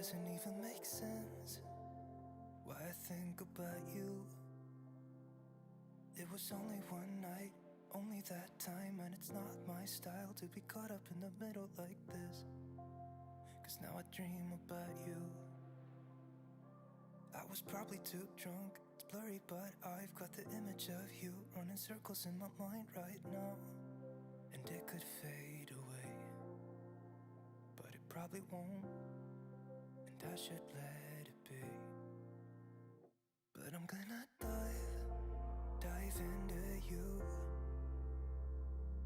doesn't even make sense why I think about you. It was only one night, only that time, and it's not my style to be caught up in the middle like this. 'Cause now I dream about you. I was probably too drunk, it's blurry, but I've got the image of you running circles in my mind right now. And it could fade away, but it probably won't, and I should let it be. But I'm gonna dive into you,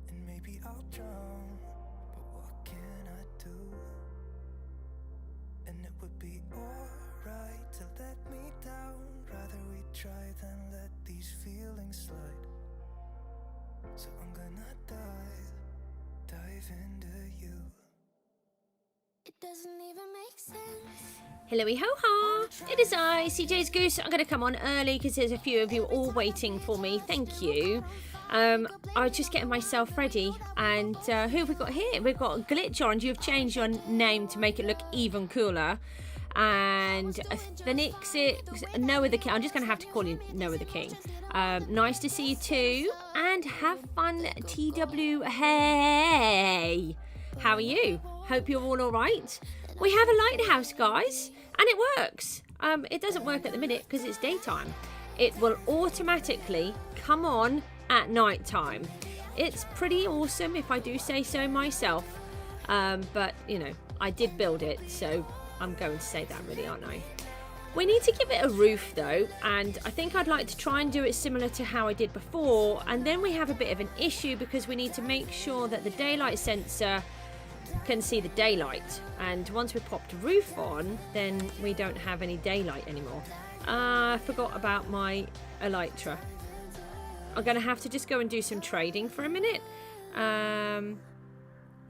and maybe I'll drown, but what can I do? And it would be alright to let me down. Rather we try than let these feelings slide. So I'm gonna dive into you. It doesn't even make sense. Hello-y ho-ha! It is I, CJSGOOSE. I'm going to come on early because there's a few of you all waiting for me. Thank you. I was just getting myself ready. And who have we got here? We've got Glitch Orange. You've changed your name to make it look even cooler. And Phoenix, Noah the King. I'm just going to have to call you Noah the King. Nice to see you too. And have fun, TW. Hey! How are you? Hope you're all right. We have a lighthouse, guys, and it works. It doesn't work at the minute because it's daytime. It will automatically come on at night time. It's pretty awesome, if I do say so myself. But, you know, I did build it, so I'm going to say that, really, aren't I? We need to give it a roof, though, and I think I'd like to try and do it similar to how I did before. And then we have a bit of an issue because we need to make sure that the daylight sensor can see the daylight, and once we popped a roof on, then we don't have any daylight anymore. I forgot about my elytra. I'm gonna have to just go and do some trading for a minute.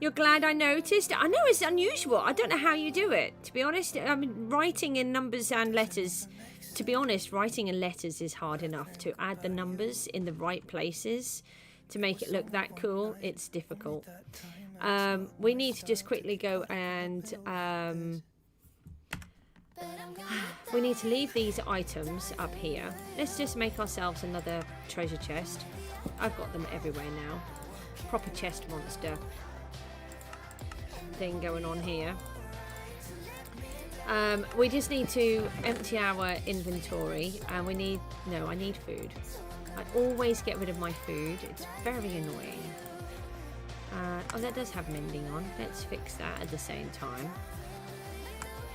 You're glad I noticed? I know it's unusual. I don't know how you do it, to be honest. I mean, writing in numbers and letters, to be honest, writing in letters is hard enough. To add the numbers in the right places to make it look that cool, it's difficult. We need to just quickly go and we need to leave these items up here. Let's just make ourselves another treasure chest. I've got them everywhere now. Proper chest monster thing going on here. We just need to empty our inventory, and we need... No, I need food. I always get rid of my food. It's very annoying. Oh, that does have mending on. Let's fix that at the same time.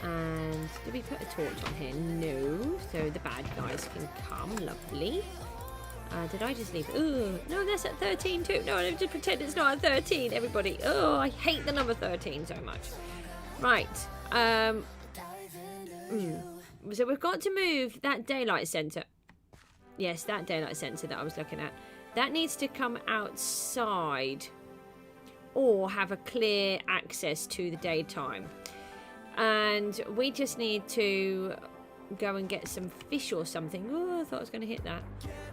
And did we put a torch on here? No. So the bad guys can come. Lovely. Did I just leave? Oh, no, that's at 13 too. No, I just pretend it's not at 13, everybody. Oh, I hate the number 13 so much. Right. So we've got to move that daylight sensor. Yes, that daylight sensor that I was looking at. That needs to come outside or have a clear access to the daytime. And we just need to go and get some fish or something. Oh, I thought I was going to hit that.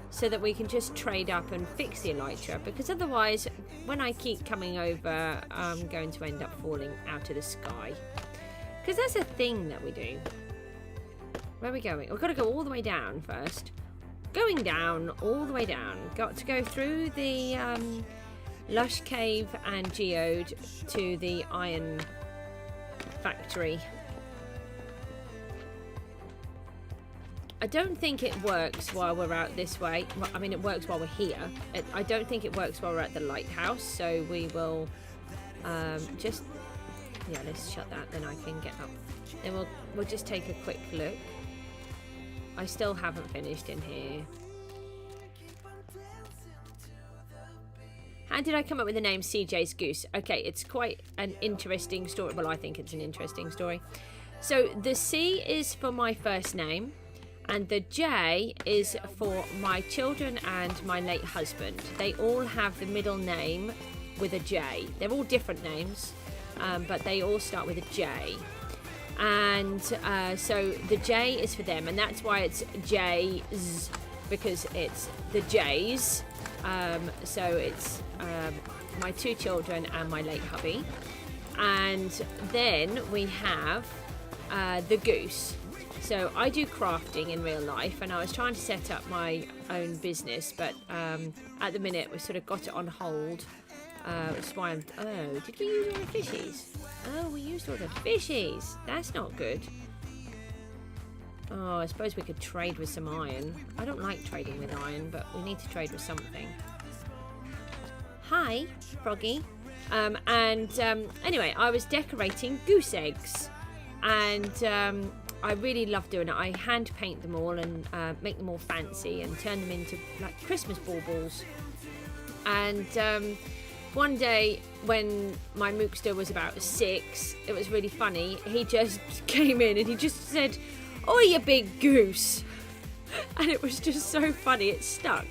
So that we can just trade up and fix the elytra. Because otherwise, when I keep coming over, I'm going to end up falling out of the sky. Because that's a thing that we do. Where are we going? We've got to go all the way down first. Going down, all the way down. Got to go through the lush cave and geode to the iron factory. I don't think it works while we're out this way. Well, I mean, it works while we're here. I don't think it works while we're at the lighthouse, so we will just... Yeah, let's shut that, then I can get up. Then we'll just take a quick look. I still haven't finished in here. How did I come up with the name CJSGOOSE? Okay, it's quite an interesting story. Well, I think it's an interesting story. So the C is for my first name, and the J is for my children and my late husband. They all have the middle name with a J. They're all different names, but they all start with a J. And so the J is for them, and that's why it's J's, because it's the J's. So it's my two children and my late hubby. And then we have the goose. So I do crafting in real life, and I was trying to set up my own business, but at the minute we sort of got it on hold. Which is why I'm... Oh, did we use all the fishies? Oh, we used all the fishies. That's not good. Oh, I suppose we could trade with some iron. I don't like trading with iron, but we need to trade with something. Hi, Froggy. Anyway, I was decorating goose eggs. And I really love doing it. I hand paint them all and make them all fancy and turn them into like Christmas baubles. And one day when my mookster was about 6, it was really funny. He just came in and he just said, "Oh, you big goose." And it was just so funny. It stuck.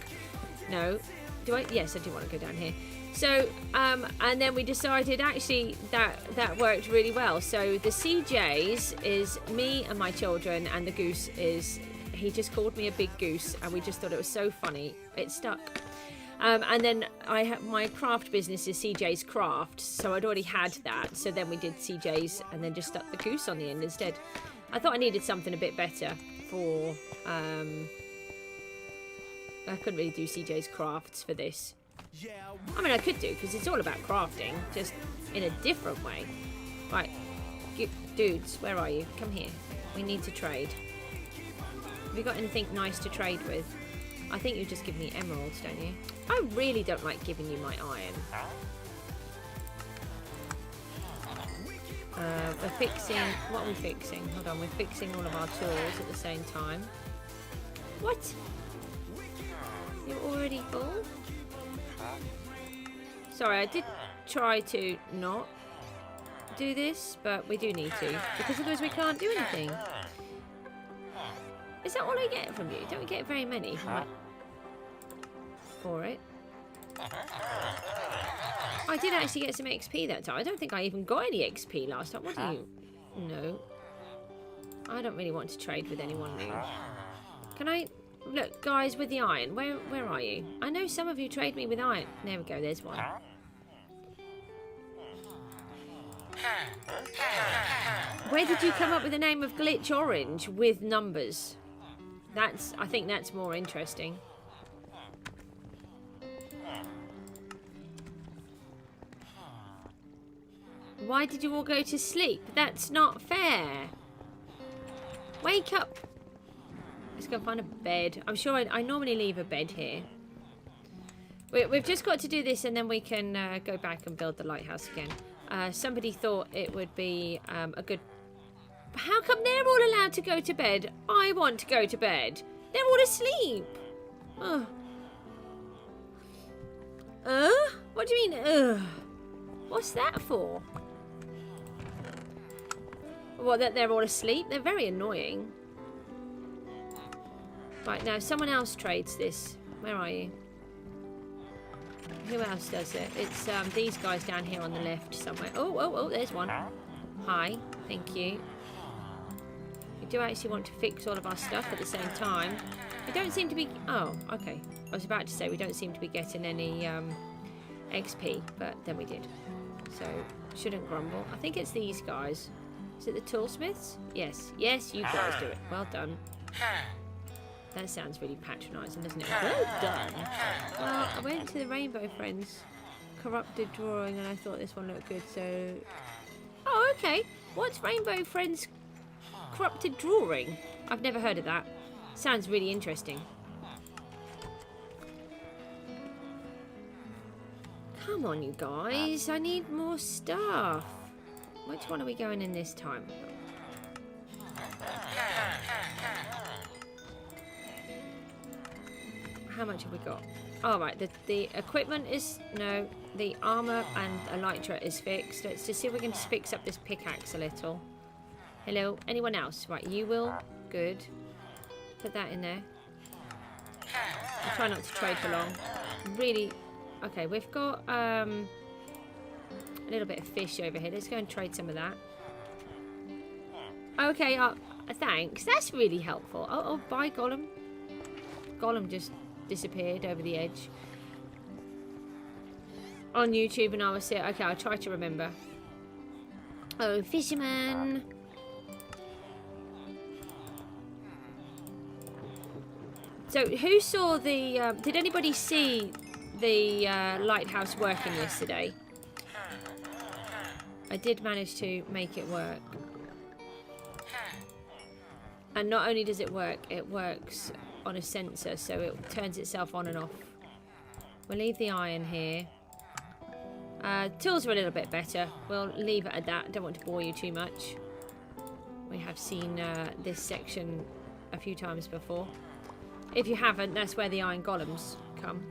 No. Do I? Yes, I do want to go down here. So, and then we decided actually that worked really well. So the CJs is me and my children, and the goose is, he just called me a big goose, and we just thought it was so funny. It stuck. And then I have my craft business is CJ's Craft, so I'd already had that. So then we did CJ's and then just stuck the goose on the end instead. I thought I needed something a bit better for. I couldn't really do CJ's Crafts for this. I mean, I could do, because it's all about crafting, just in a different way. Right, dudes, where are you? Come here. We need to trade. Have you got anything nice to trade with? I think you just give me emeralds, don't you? I really don't like giving you my iron. We're fixing... What are we fixing? Hold on, we're fixing all of our tools at the same time. What? You're already full? Sorry, I did try to not do this, but we do need to, because otherwise we can't do anything. Is that all I get from you? Don't get very many for it. I did actually get some XP that time. I don't think I even got any XP last time. What do you... No. I don't really want to trade with anyone new. Can I... Look, guys, with the iron. Where are you? I know some of you trade me with iron. There we go, there's one. Where did you come up with the name of Glitch Orange with numbers? I think that's more interesting. Why did you all go to sleep? That's not fair. Wake up. Let's go find a bed. I'm sure I normally leave a bed here. We've just got to do this and then we can go back and build the lighthouse again. Somebody thought it would be a good... How come they're all allowed to go to bed? I want to go to bed. They're all asleep. Oh. What do you mean, What's that for? Well, that they're all asleep? They're very annoying. Right, now someone else trades this. Where are you? Who else does it? It's these guys down here on the left somewhere. Oh, there's one. Hi, thank you. We do actually want to fix all of our stuff at the same time. We don't seem to be... Oh, okay. I was about to say we don't seem to be getting any XP, but then we did. So, shouldn't grumble. I think it's these guys. Is it the toolsmiths? Yes. Yes, you guys do it. Well done. That sounds really patronising, doesn't it? Well done. Well, I went to the Rainbow Friends corrupted drawing and I thought this one looked good, so... Oh, okay. What's Rainbow Friends corrupted drawing? I've never heard of that. Sounds really interesting. Come on, you guys. I need more stuff. Which one are we going in this time? How much have we got? Oh, right. The equipment is... No. The armour and elytra is fixed. Let's just see if we can just fix up this pickaxe a little. Hello? Anyone else? Right, you will. Good. Put that in there. I'll try not to trade for long. Really... Okay, we've got a little bit of fish over here. Let's go and trade some of that. Okay, thanks. That's really helpful. Oh, bye, Gollum. Gollum just disappeared over the edge. On YouTube, and I will say, okay, I'll try to remember. Oh, fisherman. So who saw the... did anybody see the lighthouse working yesterday? I did manage to make it work. And not only does it work, it works on a sensor, so it turns itself on and off. We'll leave the iron here. Tools are a little bit better. We'll leave it at that. I don't want to bore you too much. We have seen this section a few times before. If you haven't, that's where the iron golems come.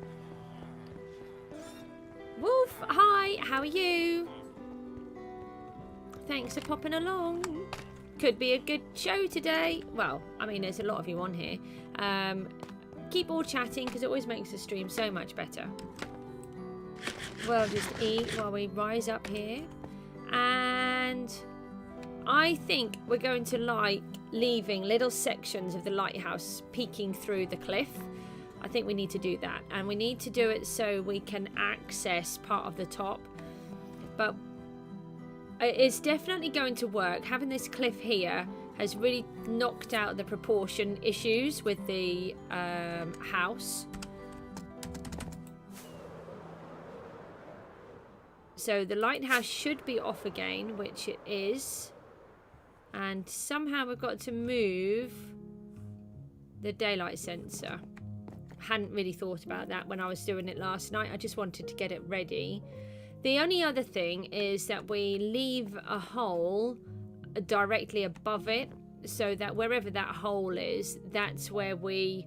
Wolf, hi, how are you? Thanks for popping along. Could be a good show today. Well, I mean, there's a lot of you on here. Keep all chatting because it always makes the stream so much better. We'll just eat while we rise up here. And I think we're going to like leaving little sections of the lighthouse peeking through the cliff. I think we need to do that. And we need to do it so we can access part of the top. But it's definitely going to work. Having this cliff here has really knocked out the proportion issues with the house. So the lighthouse should be off again, which it is. And somehow we've got to move the daylight sensor. Hadn't really thought about that when I was doing it last night. I just wanted to get it ready. The only other thing is that we leave a hole directly above it, so that wherever that hole is, that's where we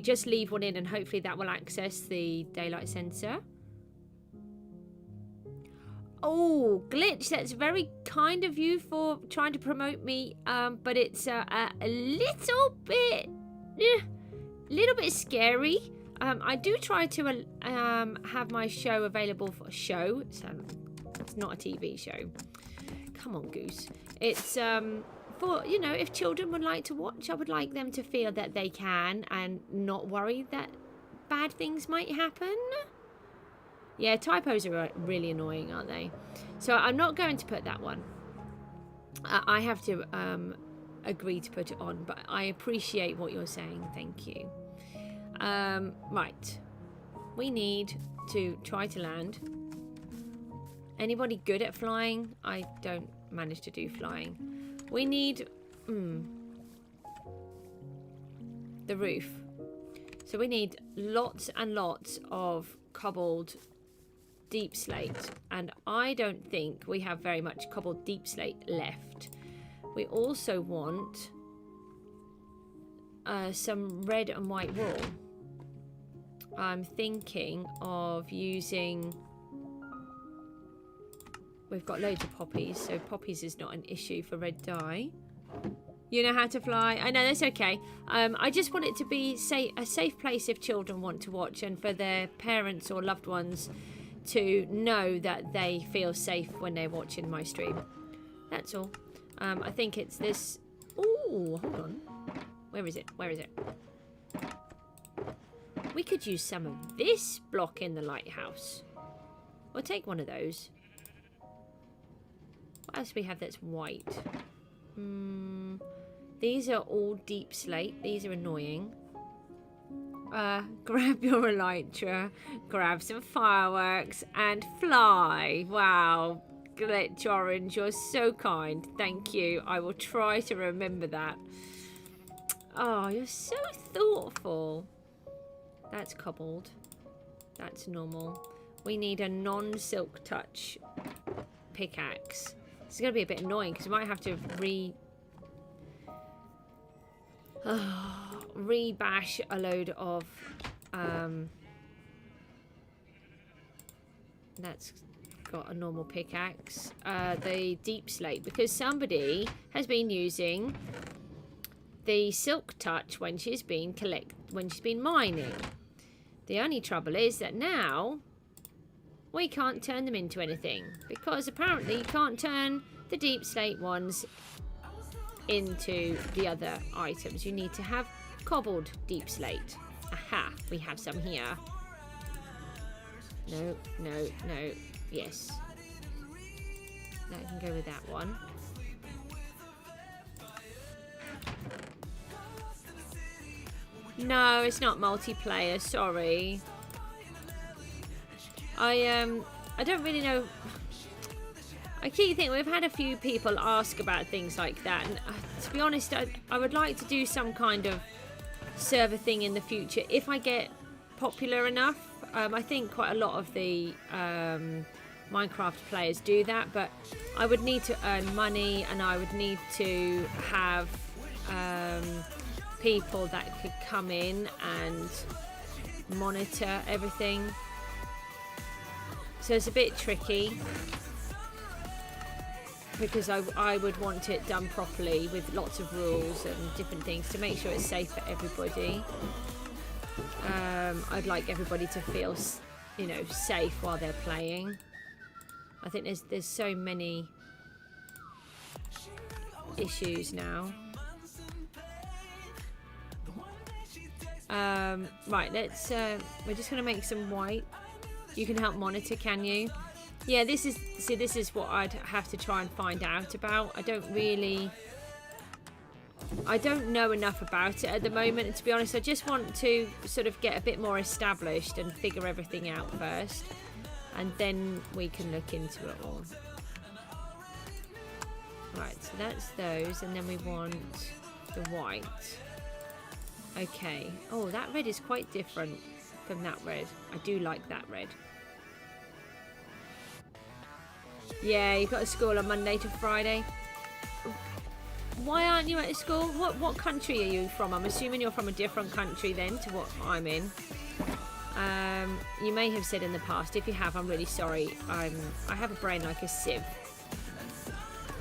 just leave one in, and hopefully that will access the daylight sensor. Oh, Glitch, that's very kind of you for trying to promote me, but it's a little bit scary. I do try to have my show available for a show. So it's not a TV show. Come on, Goose. It's for, you know, if children would like to watch, I would like them to feel that they can and not worry that bad things might happen. Yeah, typos are really annoying, aren't they? So I'm not going to put that one. I have to agree to put it on, but I appreciate what you're saying. Thank you. Right. We need to try to land. Anybody good at flying? I don't manage to do flying. We need the roof. So we need lots and lots of cobbled deep slate, and I don't think we have very much cobbled deep slate left. We also want some red and white wool. I'm thinking of using... We've got loads of poppies, so poppies is not an issue for red dye. You know how to fly? I know, that's okay. I just want it to be a safe place if children want to watch, and for their parents or loved ones to know that they feel safe when they're watching my stream. That's all. I think it's this... Ooh, hold on. Where is it? Where is it? We could use some of this block in the lighthouse. We'll take one of those. What else do we have that's white? These are all deep slate. These are annoying. Grab your elytra, grab some fireworks, and fly. Wow. Glitch Orange, you're so kind. Thank you. I will try to remember that. Oh, you're so thoughtful. That's cobbled. That's normal. We need a non-silk touch pickaxe. It's going to be a bit annoying because we might have to rebash a load of that's got a normal pickaxe, the deep slate, because somebody has been using the silk touch when she's been mining. The only trouble is that now we can't turn them into anything, because apparently you can't turn the deep slate ones into the other items. You need to have cobbled deep slate. Aha, we have some here. No, no, no. Yes. That can go with that one. No, it's not multiplayer. Sorry. I don't really know. I keep thinking we've had a few people ask about things like that, and to be honest, I would like to do some kind of server thing in the future if I get popular enough. I think quite a lot of the Minecraft players do that, but I would need to earn money, and I would need to have people that could come in and monitor everything. So it's a bit tricky, because I would want it done properly with lots of rules and different things to make sure it's safe for everybody. I'd like everybody to feel, you know, safe while they're playing. I think there's so many issues now. Right, let's we're just gonna make some white. You can help monitor, can you? Yeah, this is what I'd have to try and find out about. I don't know enough about it at the moment, and to be honest, I just want to sort of get a bit more established and figure everything out first, and then we can look into it all. Right, so that's those, and then we want the white. Okay. Oh, that red is quite different from that red. I do like that red. Yeah, you've got a school on Monday to Friday. Why aren't you at school? What country are you from? I'm assuming you're from a different country then to what I'm in. You may have said in the past. If you have, I'm really sorry. I have a brain like a sieve.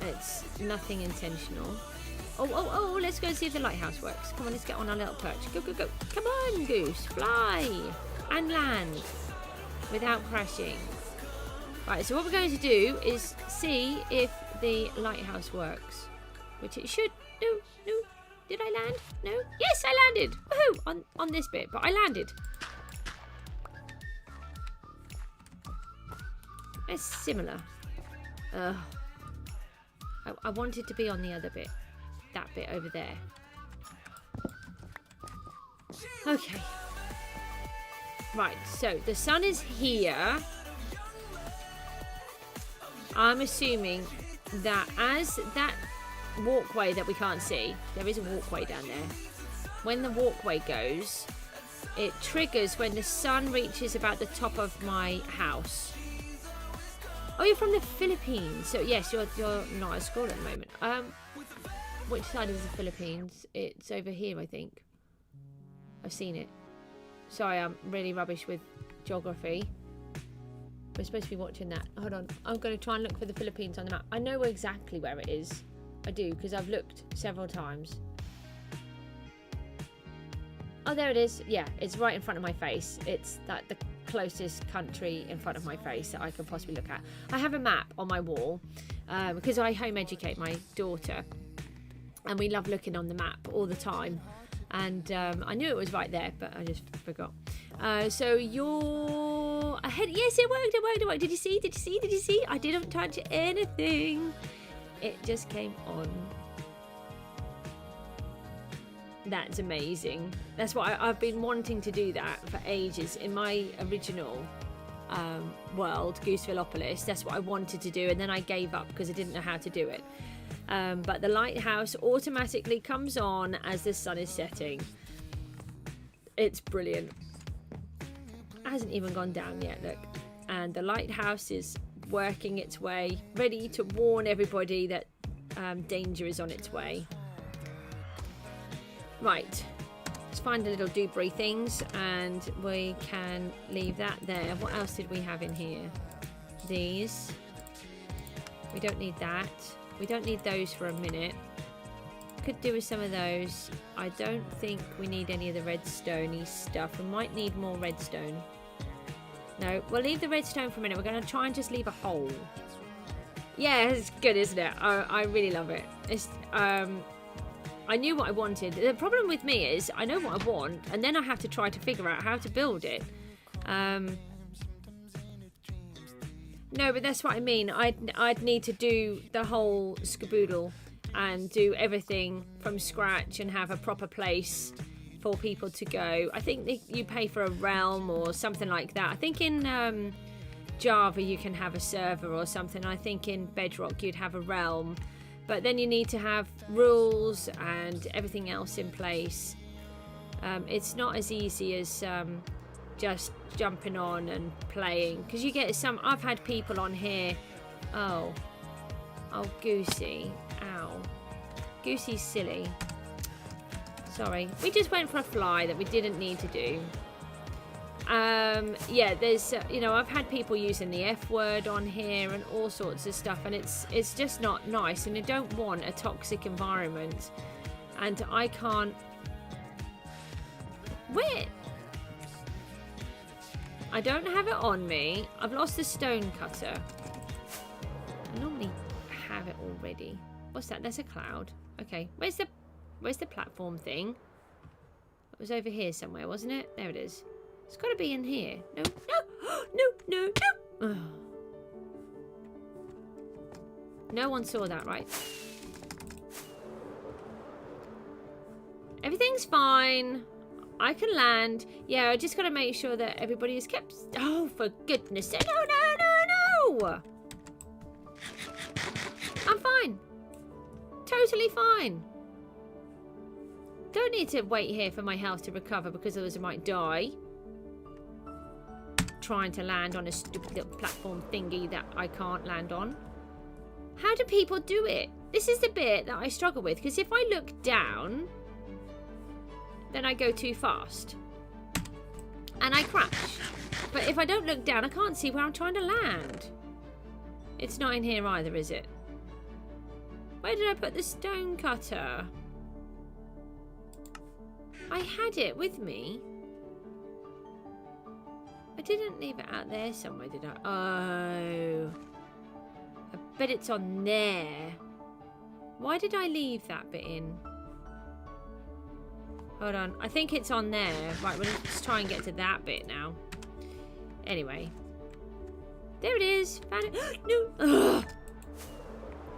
It's nothing intentional. Oh, let's go and see if the lighthouse works. Come on, let's get on our little perch. Go. Come on, Goose. Fly. And land. Without crashing. Right, so what we're going to do is see if the lighthouse works. Which it should. No. Did I land? No? Yes, I landed. Woohoo! On this bit, but I landed. It's similar. I wanted to be on the other bit. That bit over there. Okay. Right, so the sun is here. I'm assuming that as that walkway that we can't see, there is a walkway down there. When the walkway goes, it triggers when the sun reaches about the top of my house. Oh, you're from the Philippines. So yes, you're not at school at the moment. Which side is the Philippines? It's over here, I think. I've seen it. Sorry, I'm really rubbish with geography. We're supposed to be watching that. Hold on. I'm going to try and look for the Philippines on the map. I know exactly where it is. I do, because I've looked several times. Oh, there it is. Yeah, it's right in front of my face. It's the closest country in front of my face that I could possibly look at. I have a map on my wall because I home educate my daughter. And we love looking on the map all the time. And I knew it was right there, but I just forgot. So you're ahead. Yes, it worked. Did you see? I didn't touch anything. It just came on. That's amazing. That's what I've been wanting to do that for ages. In my original world, Goosevillopolis, that's what I wanted to do. And then I gave up because I didn't know how to do it. But the lighthouse automatically comes on as the sun is setting. It's brilliant. It hasn't even gone down yet, look. And the lighthouse is working its way, ready to warn everybody that danger is on its way. Right. Let's find the little debris things and we can leave that there. What else did we have in here? These. We don't need that. We don't need those for a minute. Could do with some of those. I don't think we need any of the redstone-y stuff. We might need more redstone. No, we'll leave the redstone for a minute. We're going to try and just leave a hole. Yeah, it's good, isn't it? I really love it. It's I knew what I wanted. The problem with me is I know what I want, and then I have to try to figure out how to build it. No, but that's what I mean. I'd need to do the whole skaboodle and do everything from scratch and have a proper place for people to go. I think you pay for a realm or something like that. I think in Java you can have a server or something. I think in Bedrock you'd have a realm. But then you need to have rules and everything else in place. It's not as easy as just jumping on and playing. Because you get some... I've had people on here... Oh, Goosey. Ow. Goosey's silly. Sorry. We just went for a fly that we didn't need to do. Yeah, there's, you know, I've had people using the F word on here and all sorts of stuff, and it's just not nice, and I don't want a toxic environment. And I can't... Where? I don't have it on me. I've lost the stone cutter. I normally have it already. What's that? That's a cloud. Okay, where's the platform thing? It was over here somewhere, wasn't it? There it is. It's got to be in here. No, no, no. Ugh. No one saw that, right? Everything's fine. I can land. Yeah, I just got to make sure that everybody is kept... Oh, for goodness sake. No, no, no, no. I'm fine. Totally fine. Don't need to wait here for my health to recover because otherwise I might die. Trying to land on a stupid little platform thingy that I can't land on. How do people do it? This is the bit that I struggle with, because if I look down, then I go too fast and I crash. But if I don't look down, I can't see where I'm trying to land. It's not in here either, is it? Where did I put the stone cutter? I had it with me. I didn't leave it out there somewhere, did I? Oh. I bet it's on there. Why did I leave that bit in? Hold on. I think it's on there. Right, let's try and get to that bit now. Anyway. There it is. Found it. No. Ugh.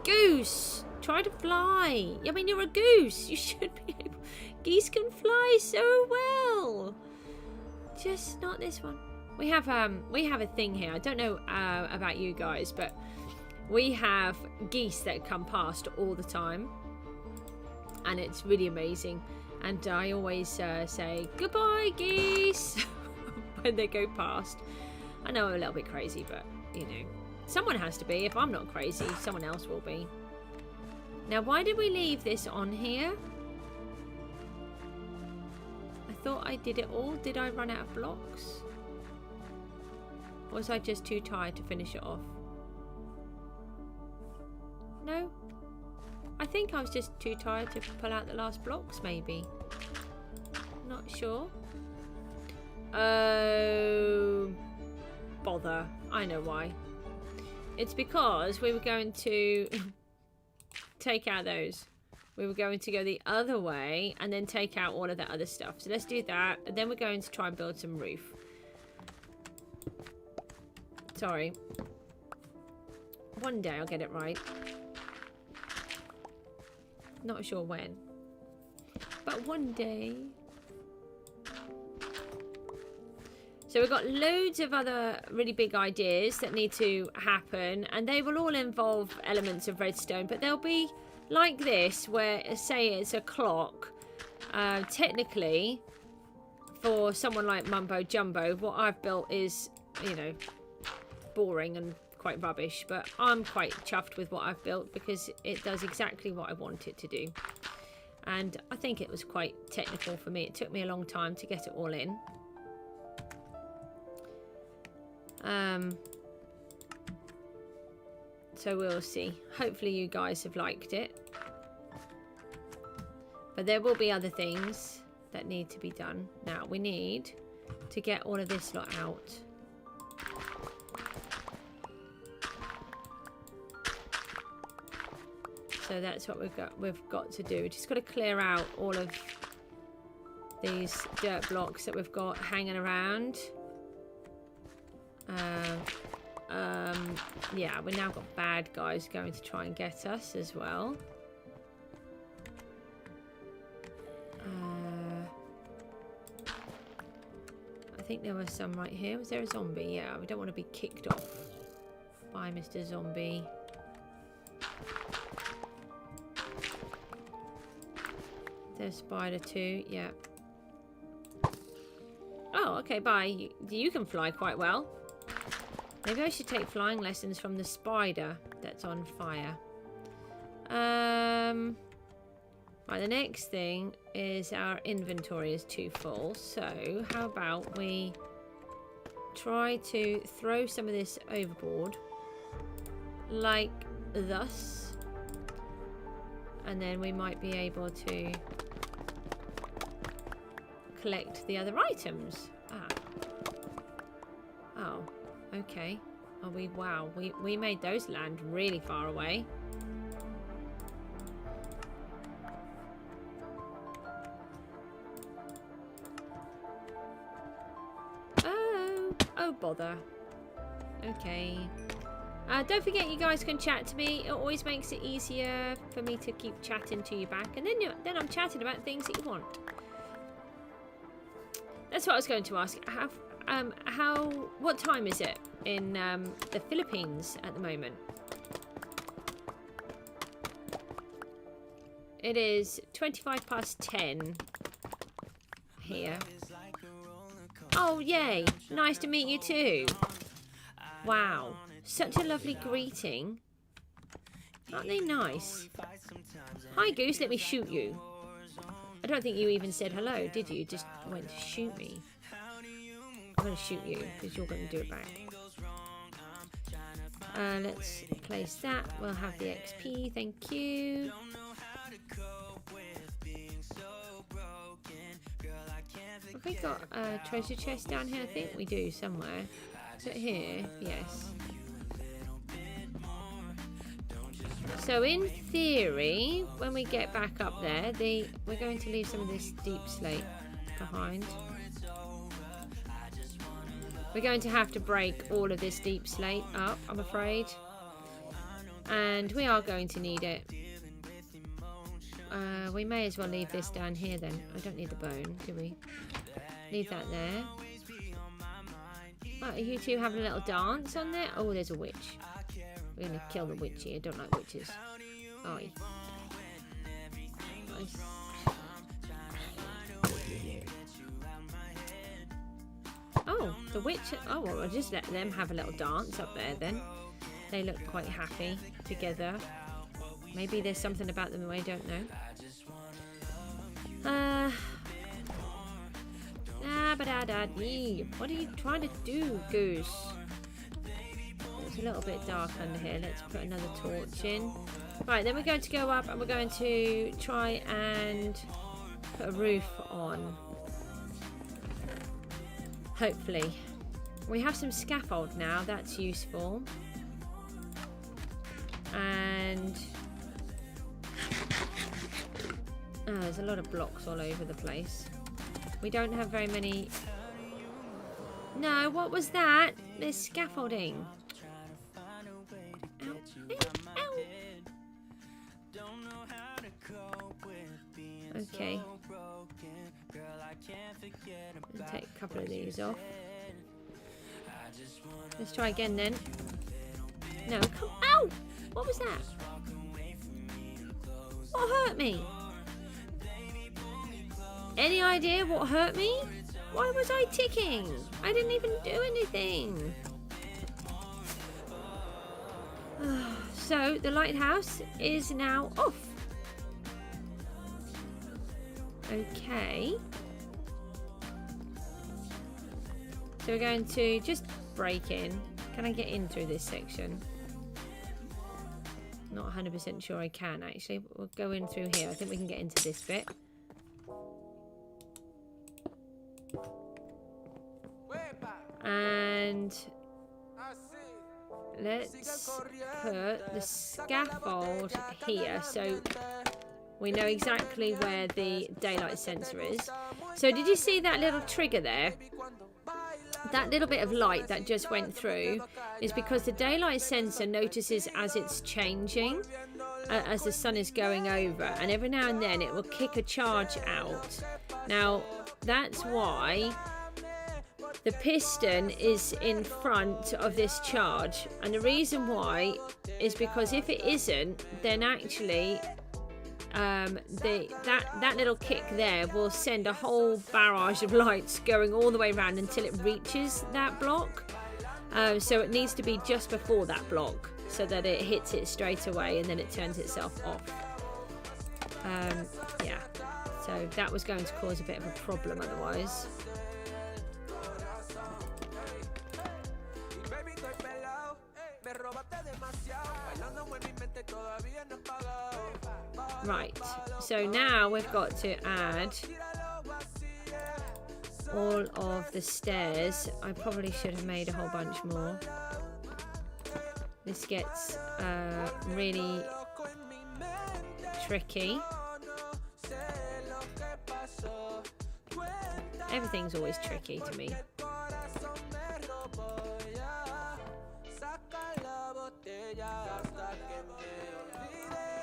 Goose. Try to fly. I mean, you're a goose. You should be able... Geese can fly so well. Just not this one. We have a thing here. I don't know about you guys, but we have geese that come past all the time, and it's really amazing. And I always say goodbye, geese, when they go past. I know I'm a little bit crazy, but you know, someone has to be. If I'm not crazy, someone else will be. Now, why did we leave this on here? I thought I did it all. Did I run out of blocks? Or was I just too tired to finish it off? No? I think I was just too tired to pull out the last blocks, maybe. Not sure. Oh, bother. I know why. It's because we were going to take out those. We were going to go the other way and then take out all of that other stuff. So let's do that. And then we're going to try and build some roof. Sorry. One day I'll get it right. Not sure when. But one day. So we've got loads of other really big ideas that need to happen. And they will all involve elements of redstone. But they'll be like this, where say it's a clock. Technically, for someone like Mumbo Jumbo, what I've built is, you know, boring and quite rubbish, but I'm quite chuffed with what I've built because it does exactly what I want it to do. And I think it was quite technical for me. It took me a long time to get it all in. So we'll see. Hopefully you guys have liked it. But there will be other things that need to be done. Now we need to get all of this lot out. So that's what we've got to do. Just got to clear out all of these dirt blocks that we've got hanging around. Yeah, we've now got bad guys going to try and get us as well. think there was some right here. Was there a zombie? Yeah, we don't want to be kicked off by Mr. Zombie. There's spider too. Yeah. Oh, okay, bye. You can fly quite well. Maybe I should take flying lessons from the spider that's on fire. Right, the next thing is our inventory is too full. So how about we try to throw some of this overboard, like thus, and then we might be able to collect the other items. Oh, okay. Oh, wow, we made those land really far away. Oh bother. Okay. Don't forget, you guys can chat to me. It always makes it easier for me to keep chatting to you back, and then I'm chatting about things that you want. That's what I was going to ask. What time is it in the Philippines at the moment? It is 10:25 here. Oh, yay. Nice to meet you too. Wow. Such a lovely greeting. Aren't they nice? Hi, Goose. Let me shoot you. I don't think you even said hello, did you? You just went to shoot me. I'm going to shoot you because you're going to do it back. Let's place that. We'll have the XP. Thank you. Have we got a treasure chest down here? I think we do somewhere. Is it here? Yes. So in theory, when we get back up there, we're going to leave some of this deep slate behind. We're going to have to break all of this deep slate up, I'm afraid. And we are going to need it. We may as well leave this down here then. I don't need the bone, do we? Leave that there. Right, are you two having a little dance on there? Oh, there's a witch. We're going to kill the witch here. Don't like witches. Oi. Nice. Oh, the witch. Oh, well, I'll just let them have a little dance up there then. They look quite happy together. Maybe there's something about them I don't know. What are you trying to do, Goose? It's a little bit dark under here. Let's put another torch in. Right, then we're going to go up and we're going to try and put a roof on. Hopefully. We have some scaffold now. That's useful. And oh, there's a lot of blocks all over the place. We don't have very many. No, what was that? There's scaffolding. Ow, ow, ow. Okay. Let's take a couple of these off. Let's try again then. No, come. Ow! What was that? What hurt me? Any idea what hurt me? Why was I ticking? I didn't even do anything. So the lighthouse is now off. Okay. So we're going to just break in. Can I get in through this section? Not 100% sure I can actually. We'll go in through here. I think we can get into this bit. And let's put the scaffold here so we know exactly where the daylight sensor is. So did you see that little trigger there? That little bit of light that just went through is because the daylight sensor notices as it's changing, as the sun is going over, and every now and then it will kick a charge out. Now that's why the piston is in front of this charge, and the reason why is because if it isn't, then actually that little kick there will send a whole barrage of lights going all the way around until it reaches that block. So it needs to be just before that block so that it hits it straight away and then it turns itself off. Yeah, so that was going to cause a bit of a problem otherwise. Right, so now we've got to add all of the stairs. I probably should have made a whole bunch more. This gets really tricky. Everything's always tricky to me.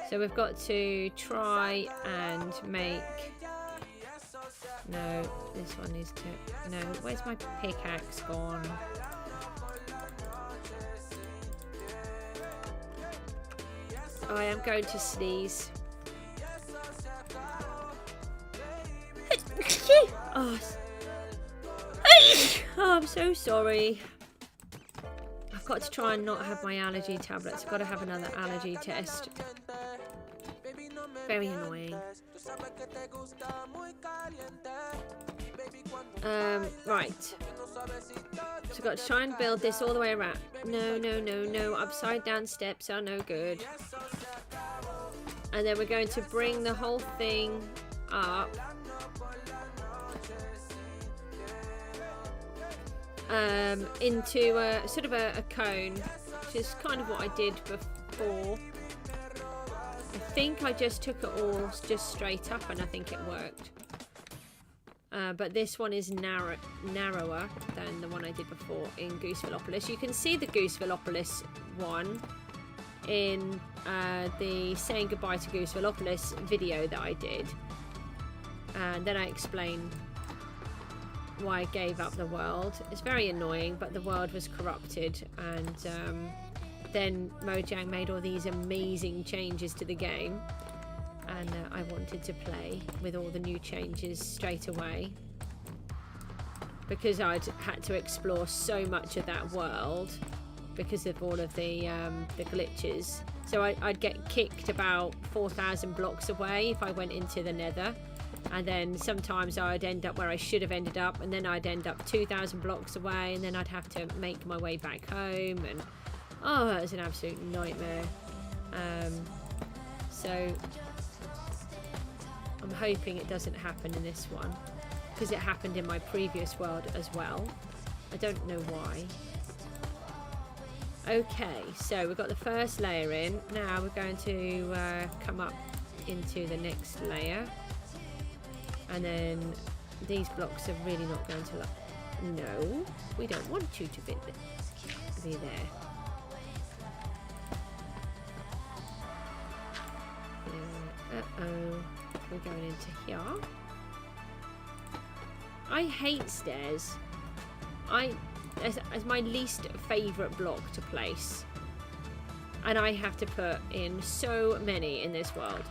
So we've got to try and make... No, this one needs to... No, where's my pickaxe gone? I am going to sneeze. Oh, I'm so sorry. I've got to try and not have my allergy tablets. I've got to have another allergy test. Very annoying. Right. So I've got to try and build this all the way around. No, no, no, no. Upside down steps are no good. And then we're going to bring the whole thing up. Into a sort of a cone, which is kind of what I did before. I think I just took it all just straight up and I think it worked. But this one is narrower than the one I did before in Goosevillopolis. You can see the Goosevillopolis one in the Saying Goodbye to Goosevillopolis video that I did. And then I explain why I gave up the world. It's very annoying, but the world was corrupted, and then Mojang made all these amazing changes to the game, and I wanted to play with all the new changes straight away because I'd had to explore so much of that world because of all of the glitches. So I'd get kicked about 4,000 blocks away if I went into the Nether. And then sometimes I'd end up where I should have ended up, and then I'd end up 2,000 blocks away, and then I'd have to make my way back home, and oh, it was an absolute nightmare. So I'm hoping it doesn't happen in this one, because it happened in my previous world as well. I don't know why. Okay, so we've got the first layer in. Now we're going to come up into the next layer. And then these blocks are really not going to no, we don't want you to be there. Uh-oh. We're going into here. I hate stairs. As my least favourite block to place. And I have to put in so many in this world.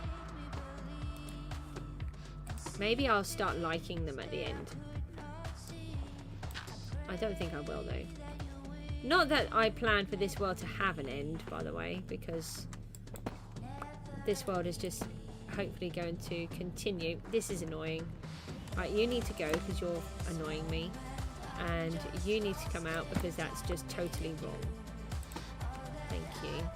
Maybe I'll start liking them at the end. I don't think I will though. Not that I plan for this world to have an end, by the way, because this world is just hopefully going to continue. This is annoying. Right, you need to go because you're annoying me. And you need to come out because that's just totally wrong. Thank you.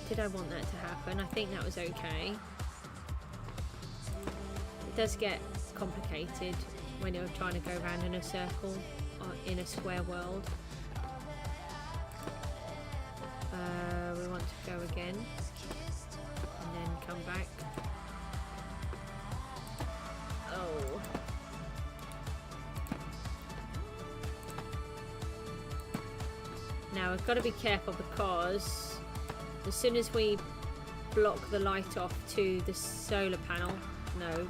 Did I want that to happen? I think that was okay. It does get complicated when you're trying to go around in a circle or in a square world. We want to go again and then come back. Oh. Now we've got to be careful because as soon as we block the light off to the solar panel, no.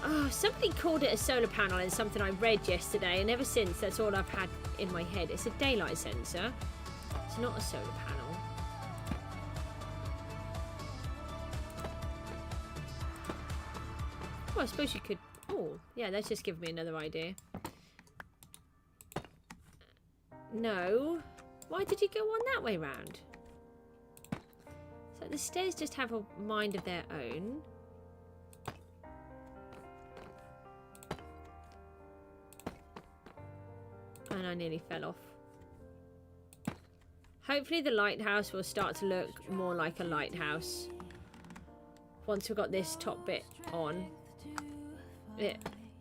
Oh, somebody called it a solar panel in something I read yesterday, and ever since that's all I've had in my head. It's a daylight sensor. It's not a solar panel. Well, I suppose you could... Oh, yeah, that's just given me another idea. No. Why did you go on that way round? So the stairs just have a mind of their own. And I nearly fell off. Hopefully the lighthouse will start to look more like a lighthouse once we've got this top bit on.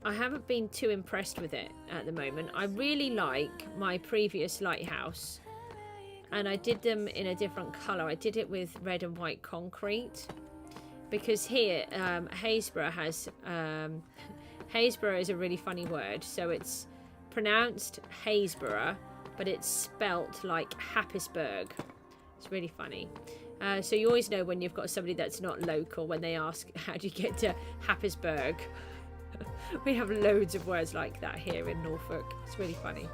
I haven't been too impressed with it at the moment. I really like my previous lighthouse, and I did them in a different colour. I did it with red and white concrete, because here Haysborough has Haysborough is a really funny word, so it's pronounced Haysborough, but it's spelt like Happisburgh. It's really funny. So you always know when you've got somebody that's not local when they ask, how do you get to Happisburgh? We have loads of words like that here in Norfolk. It's really funny.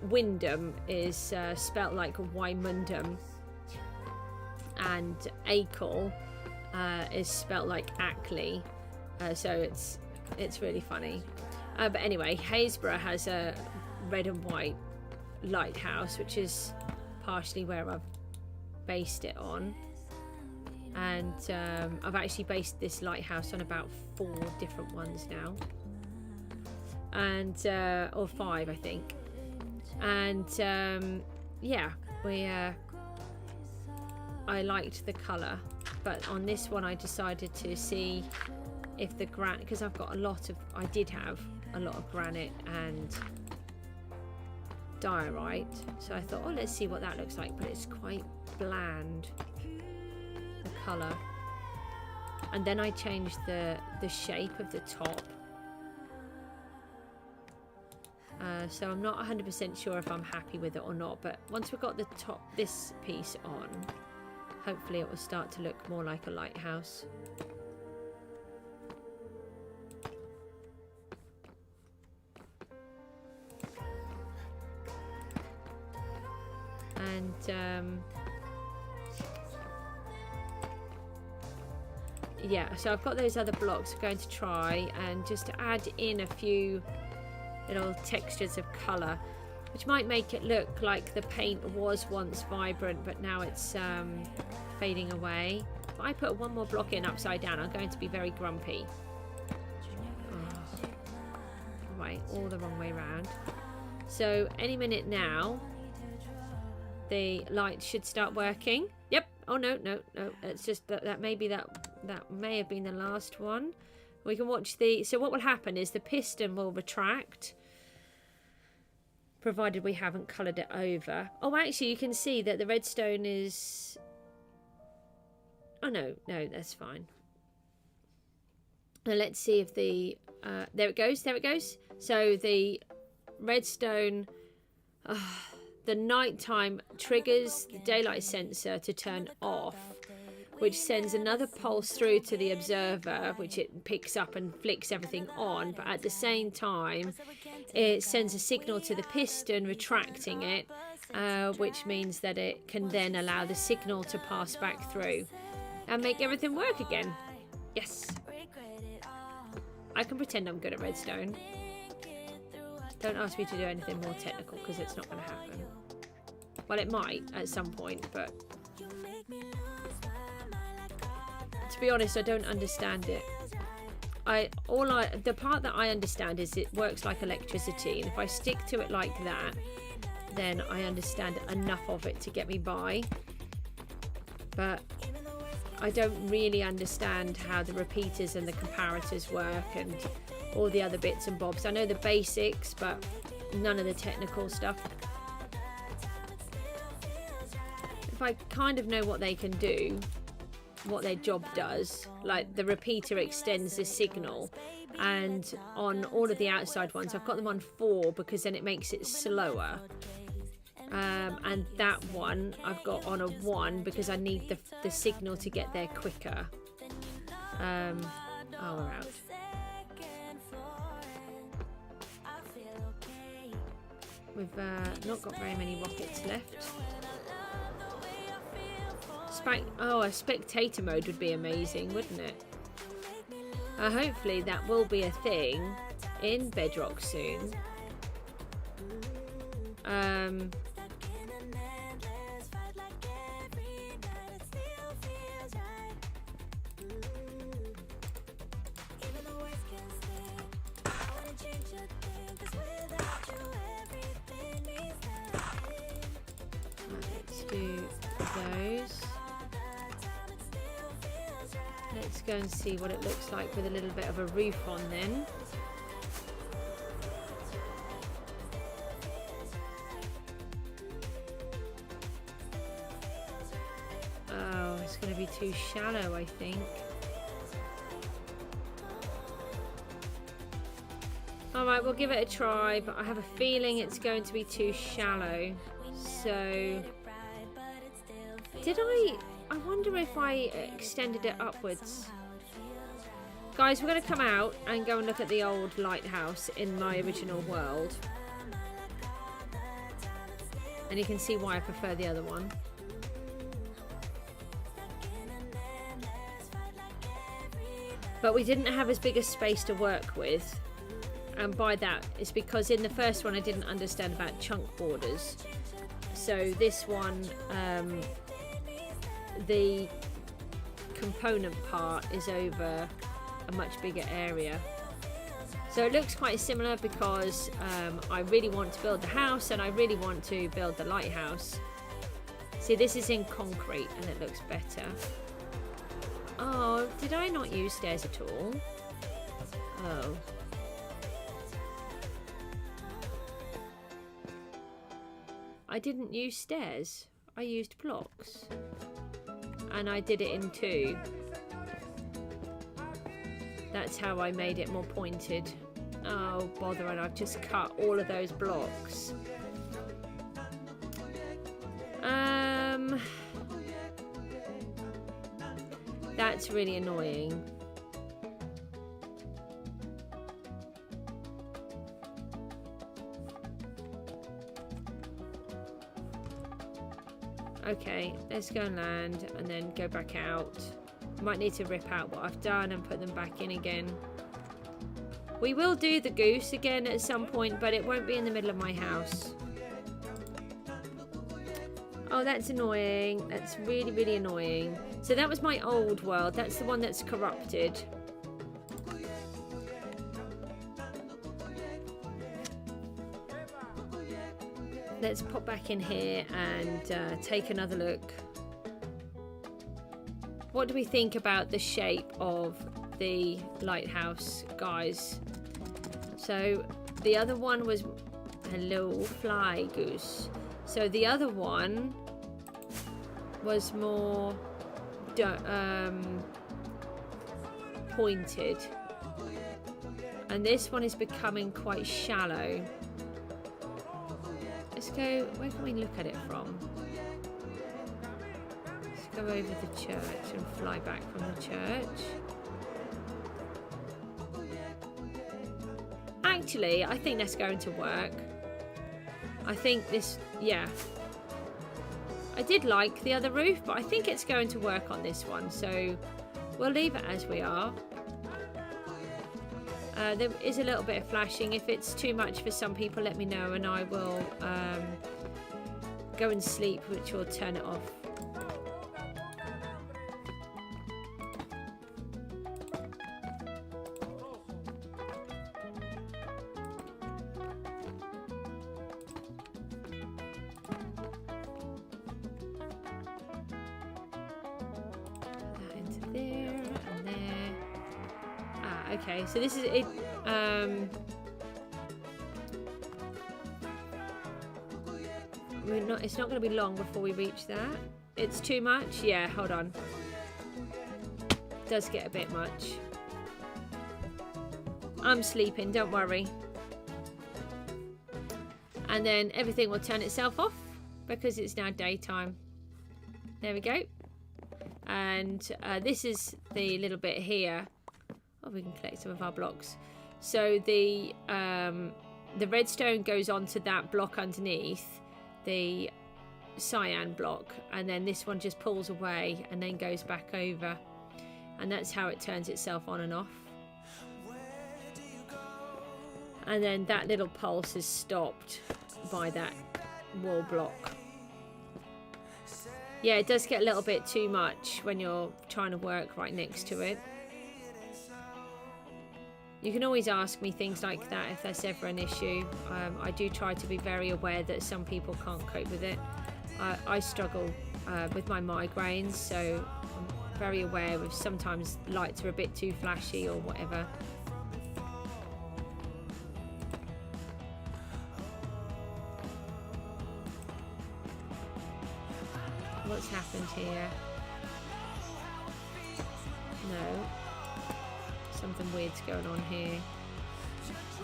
Wyndham is spelt like Wymundham, and Acle is spelt like Ackley. So it's really funny. But anyway, Haysborough has a red and white lighthouse, which is partially where I've based it on. And I've actually based this lighthouse on about 4 different ones now. And, or 5, I think. And, yeah, I liked the colour. But on this one, I decided to see if the granite, because I've got I did have a lot of granite and diorite, so I thought, oh, let's see what that looks like. But it's quite bland, the colour. And then I changed the shape of the top, so I'm not 100% sure if I'm happy with it or not. But once we've got this piece on, hopefully it will start to look more like a lighthouse. And yeah, so I've got those other blocks. I'm going to try and just add in a few little textures of colour, which might make it look like the paint was once vibrant, but now it's fading away. If I put one more block in upside down, I'm going to be very grumpy. Oh. Right, all the wrong way around. So any minute now, the light should start working. Yep. Oh no. It's just that maybe that may have been the last one. We can watch so what will happen is the piston will retract, provided we haven't coloured it over. Oh, actually you can see that the redstone is... Oh no, that's fine. Now let's see if the there it goes. So the redstone, the nighttime triggers the daylight sensor to turn off, which sends another pulse through to the observer, which it picks up and flicks everything on. But at the same time, it sends a signal to the piston, retracting it, which means that it can then allow the signal to pass back through and make everything work again. Yes. I can pretend I'm good at redstone. Don't ask me to do anything more technical, because it's not going to happen. Well, it might at some point, but to be honest, I don't understand it. The part that I understand is it works like electricity, and if I stick to it like that, then I understand enough of it to get me by. But I don't really understand how the repeaters and the comparators work and all the other bits and bobs. I know the basics, but none of the technical stuff. If I kind of know what they can do, what their job does, like the repeater extends the signal, and on all of the outside ones I've got them on 4 because then it makes it slower, and that one I've got on a 1 because I need the signal to get there quicker. Oh, we're out. We've not got very many rockets left. Oh, a spectator mode would be amazing, wouldn't it? Hopefully that will be a thing in Bedrock soon. Let's do those. Let's go and see what it looks like with a little bit of a roof on then. Oh, it's going to be too shallow, I think. Alright, we'll give it a try, but I have a feeling it's going to be too shallow. So, I wonder if I extended it upwards. Guys, we're going to come out and go and look at the old lighthouse in my original world. And you can see why I prefer the other one. But we didn't have as big a space to work with. And by that, it's because in the first one I didn't understand about chunk borders. So this one, the component part is over a much bigger area. So it looks quite similar because I really want to build the house and I really want to build the lighthouse. See, this is in concrete and it looks better. Oh, did I not use stairs at all? Oh. I didn't use stairs. I used blocks. And I did it in 2. That's how I made it more pointed. Oh, bother, and I've just cut all of those blocks. That's really annoying. Okay, let's go and land and then go back out. Might need to rip out what I've done and put them back in again. We will do the goose again at some point, but it won't be in the middle of my house. Oh, that's annoying. That's really, really annoying. So that was my old world. That's the one that's corrupted. Let's pop back in here and take another look. What do we think about the shape of the lighthouse, guys? So the other one was... Hello, fly goose. So the other one was more pointed. And this one is becoming quite shallow. Let's go, where can we look at it from? Let's go over the church and fly back from the church. Actually, I think that's going to work. I think this, yeah. I did like the other roof, but I think it's going to work on this one. So we'll leave it as we are. There is a little bit of flashing. If it's too much for some people, let me know and I will go and sleep, which will turn it off. That into there and there. Ah, okay, so this is it. It's not going to be long before we reach that. It's too much? Yeah, hold on. It does get a bit much. I'm sleeping, don't worry. And then everything will turn itself off because it's now daytime. There we go. And this is the little bit here. Oh, we can collect some of our blocks. So the the redstone goes onto that block underneath, the cyan block, and then this one just pulls away and then goes back over, and that's how it turns itself on and off. And then that little pulse is stopped by that wall block. Yeah, it does get a little bit too much when you're trying to work right next to it. You can always ask me things like that if that's ever an issue. I do try to be very aware that some people can't cope with it. I struggle with my migraines, so I'm very aware of sometimes lights are a bit too flashy or whatever. What's happened here? No. Something weird's going on here.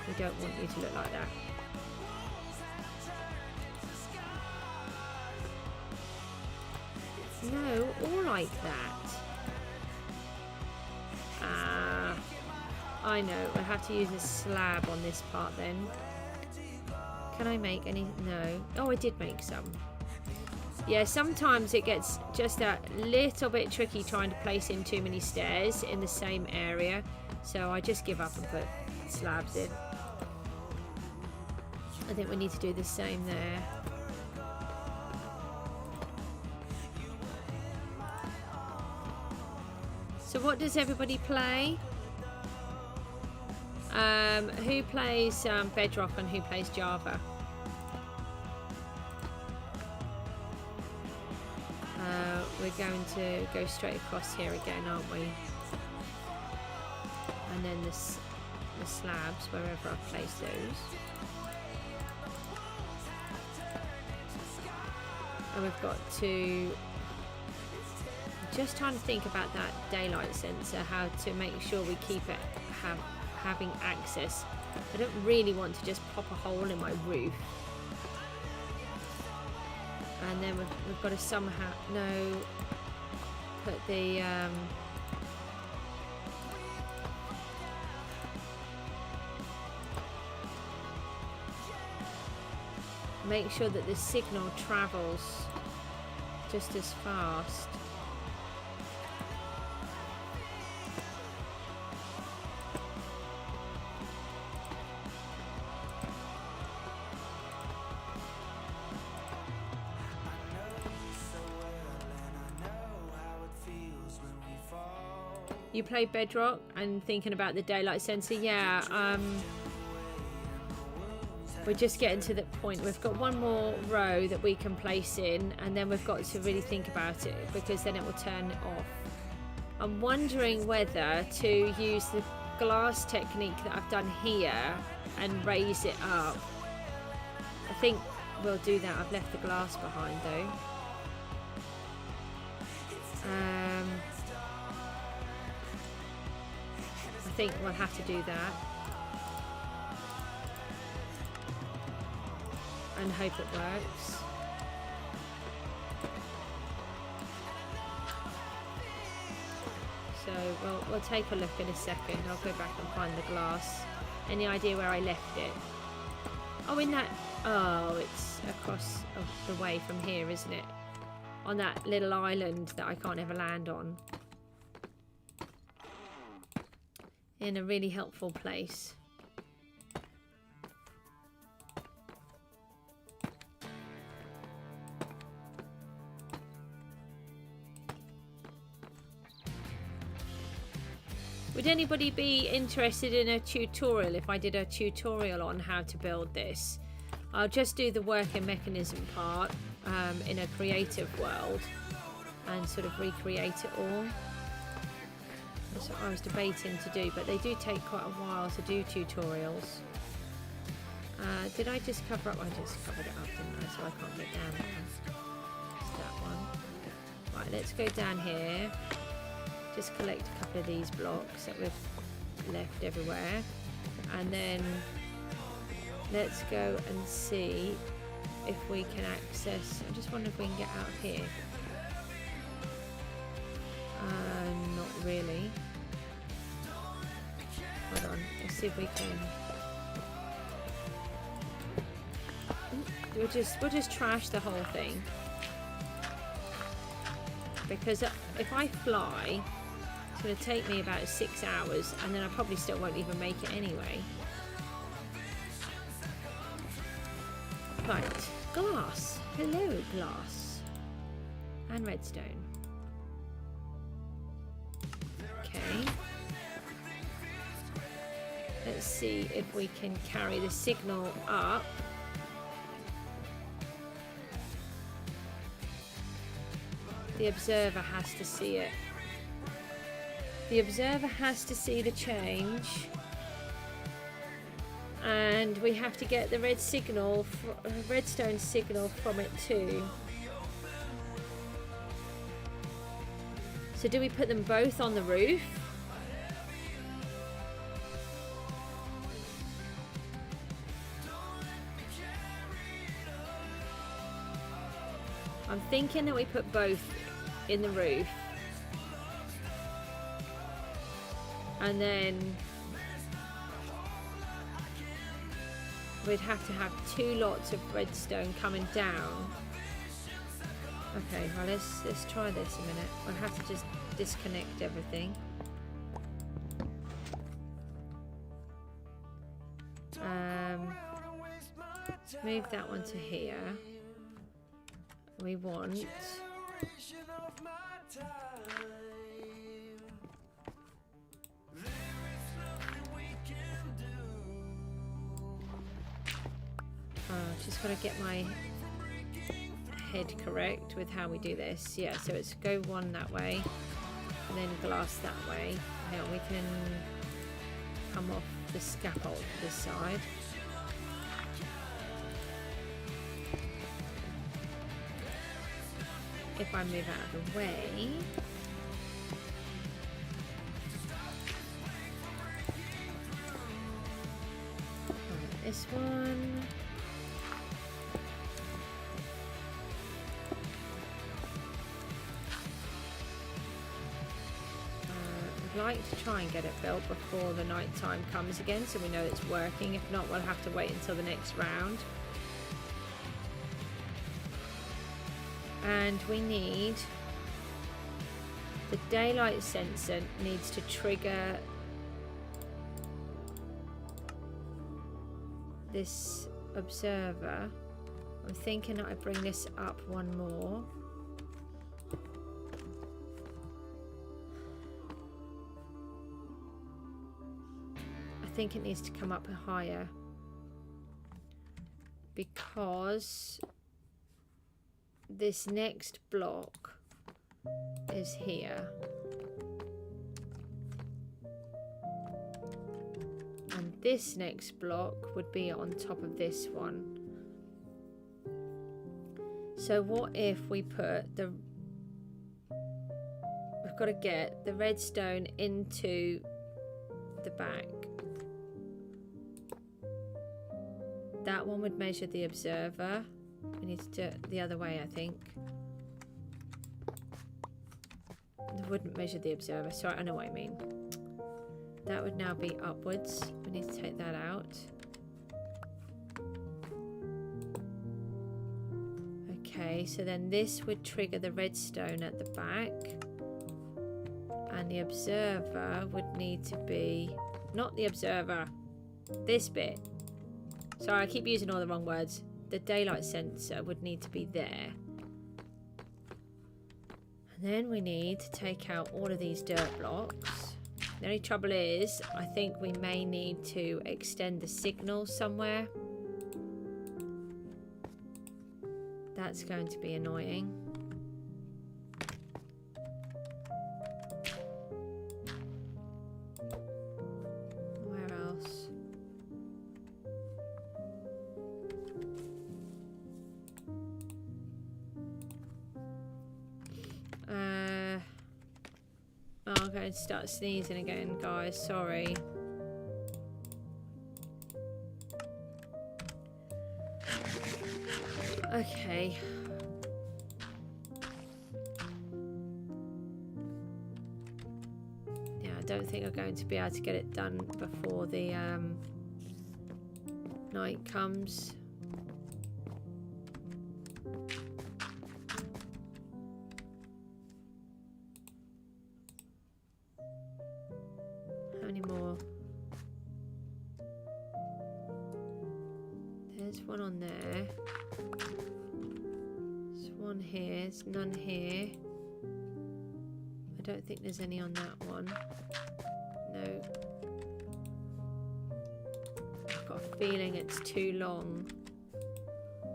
We don't want you to look like that. No, all like that. Ah, I know. I have to use a slab on this part then. Can I make any? No. Oh, I did make some. Yeah, sometimes it gets just a little bit tricky trying to place in too many stairs in the same area. So I just give up and put slabs in. I think we need to do the same there. So what does everybody play? Who plays Bedrock and who plays Java? We're going to go straight across here again, aren't we? And then the slabs, wherever I place those. And we've got to... just trying to think about that daylight sensor, how to make sure we keep it having access. I don't really want to just pop a hole in my roof. And then we've got to somehow put the make sure that the signal travels just as fast. You play Bedrock and thinking about the daylight sensor? Yeah, we're just getting to the point. We've got one more row that we can place in, and then we've got to really think about it, because then it will turn it off. I'm wondering whether to use the glass technique that I've done here and raise it up. I think we'll do that. I've left the glass behind though. I think we'll have to do that and hope it works. So we'll take a look in a second. I'll go back and find the glass. Any idea where I left it? Oh, in that... oh, it's across the way from here, isn't it? On that little island that I can't ever land on. In a really helpful place. Would anybody be interested in a tutorial if I did a tutorial on how to build this? I'll just do the working mechanism part in a creative world and sort of recreate it all. That's what I was debating to do, but they do take quite a while to do tutorials. Did I just cover up? I just covered it up, didn't I? So I can't get down there. It's that one. Right, let's go down here. Just collect a couple of these blocks that we've left everywhere. And then let's go and see if we can access... I just wonder if we can get out of here. Not really. Hold on, let's see if we can. we'll just trash the whole thing. Because if I fly, it's going to take me about 6 hours, and then I probably still won't even make it anyway. Right, glass. Hello, glass. And redstone. Okay. Let's see if we can carry the signal up. The observer has to see it. The observer has to see the change. And we have to get the redstone signal from it too. So do we put them both on the roof? I'm thinking that we put both in the roof. And then we'd have to have 2 lots of redstone coming down. Okay, well let's try this a minute. We'll have to just disconnect everything. Move that one to here. We want just gotta get my head correct with how we do this. Yeah, so it's go one that way and then glass that way. Now we can come off the scaffold this side. If I move out of the way, right, this one. I'd like to try and get it built before the night time comes again, so we know it's working. If not, we'll have to wait until the next round. And we need the daylight sensor needs to trigger this observer. I'm thinking that I bring this up one more. I think it needs to come up higher because this next block is here, and this next block would be on top of this one. So what if we put the, we've got to get the redstone into the back. That one would measure the observer. We need to do it the other way, I think. It wouldn't measure the observer. Sorry, I know what I mean. That would now be upwards. We need to take that out. Okay, so then this would trigger the redstone at the back. And the observer would need to be... Not the observer. This bit. Sorry, I keep using all the wrong words. The daylight sensor would need to be there. And then we need to take out all of these dirt blocks. The only trouble is, I think we may need to extend the signal somewhere. That's going to be annoying. Where else? I'm going to start sneezing again, guys. Sorry. Okay. Yeah, I don't think I'm going to be able to get it done before the night comes. There's one on there. There's one here. There's none here. I don't think there's any on that one. No. I've got a feeling it's too long,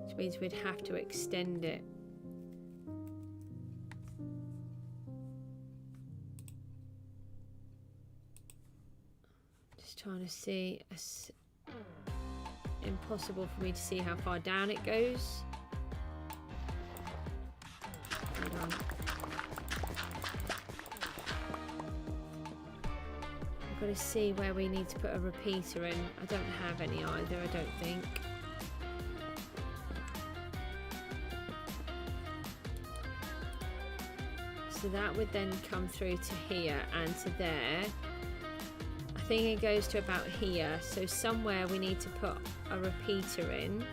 which means we'd have to extend it. Just trying to see. It's impossible for me to see how far down it goes. Hold on. I've got to see where we need to put a repeater in. I don't have any either, I don't think. So that would then come through to here and to there. I think it goes to about here. So somewhere we need to put a repeater in.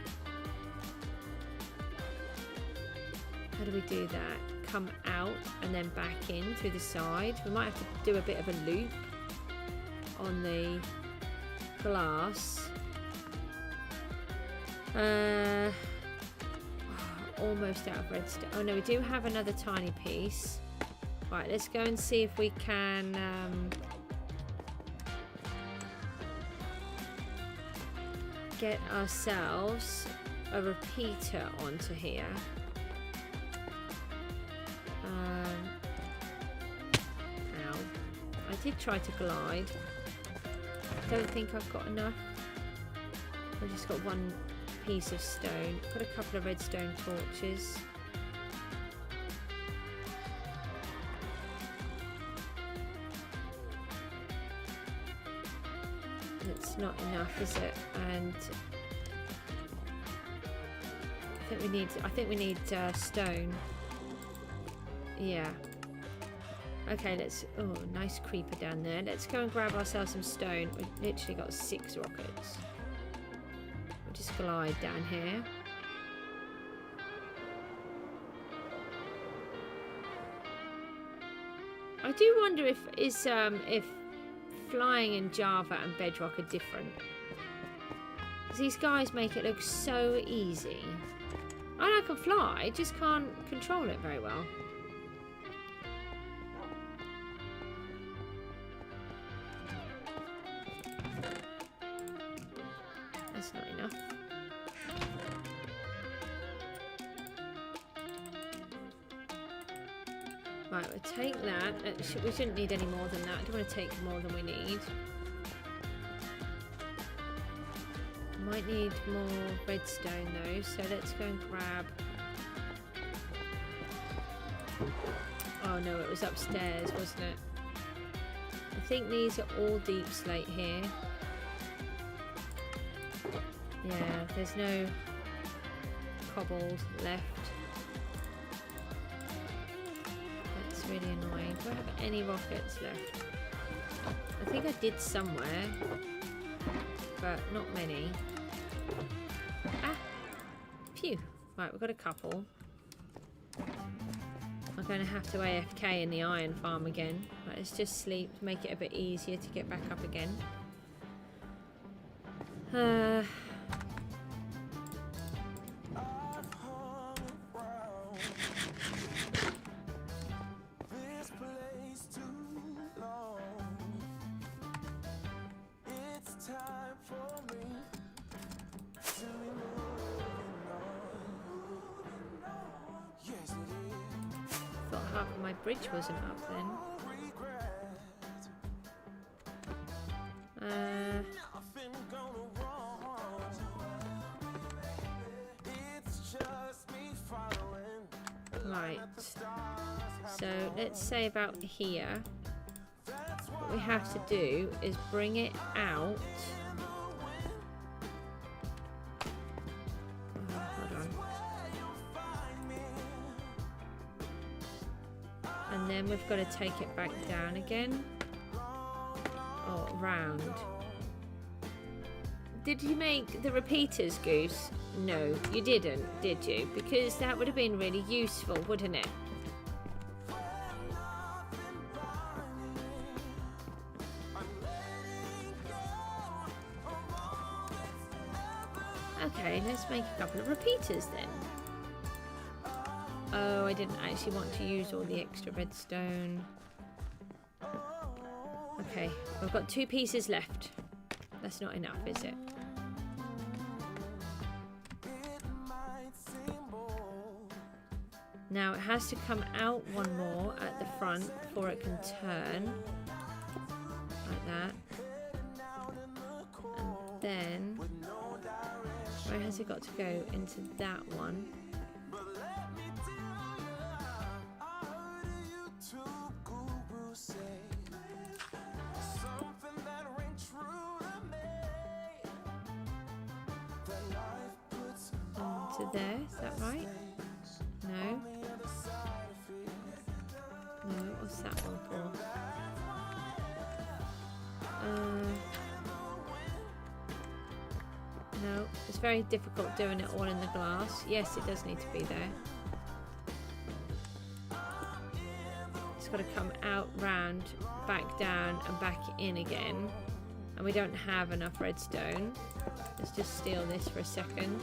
How do we do that? Come out and then back in through the side. We might have to do a bit of a loop on the glass. Almost out of redstone. Oh no, we do have another tiny piece. Right, let's go and see if we can get ourselves a repeater onto here. Ow. I did try to glide. Don't think I've got enough. I've just got one piece of stone. Got a couple of redstone torches. It's not enough, is it? And I think we need stone. Yeah. Okay, let's... Oh, nice creeper down there. Let's go and grab ourselves some stone. We've literally got 6 rockets. We'll just glide down here. I do wonder if flying in Java and Bedrock are different. Because these guys make it look so easy. I can fly, just can't control it very well. That's not enough. Right, we'll take that. We shouldn't need any more than that. I don't want to take more than we need. Might need more redstone though, so let's go and grab... Oh no, it was upstairs, wasn't it? I think these are all deep slate here. Yeah, there's no cobbled left. That's really annoying. Do I have any rockets left? I think I did somewhere, but not many. Ah! Phew. Right, we've got a couple. I'm going to have to AFK in the iron farm again. Right, let's just sleep to make it a bit easier to get back up again. Half of my bridge wasn't up then. Right. So let's say about here. What we have to do is bring it out. And then we've got to take it back down again. Or round. Did you make the repeaters, Goose? No, you didn't, did you? Because that would have been really useful, wouldn't it? Okay, Okay, let's make a couple of repeaters then. Oh, I didn't actually want to use all the extra redstone. Okay, I've got 2 pieces left. That's not enough, is it? Now it has to come out one more at the front before it can turn. Like that. And then, where has it got to go? Into that one. Into there, is that right? No. No, what's that one for? No, it's very difficult doing it all in the glass. Yes, it does need to be there. It's got to come out, round, back down and back in again. And we don't have enough redstone. Let's just steal this for a second.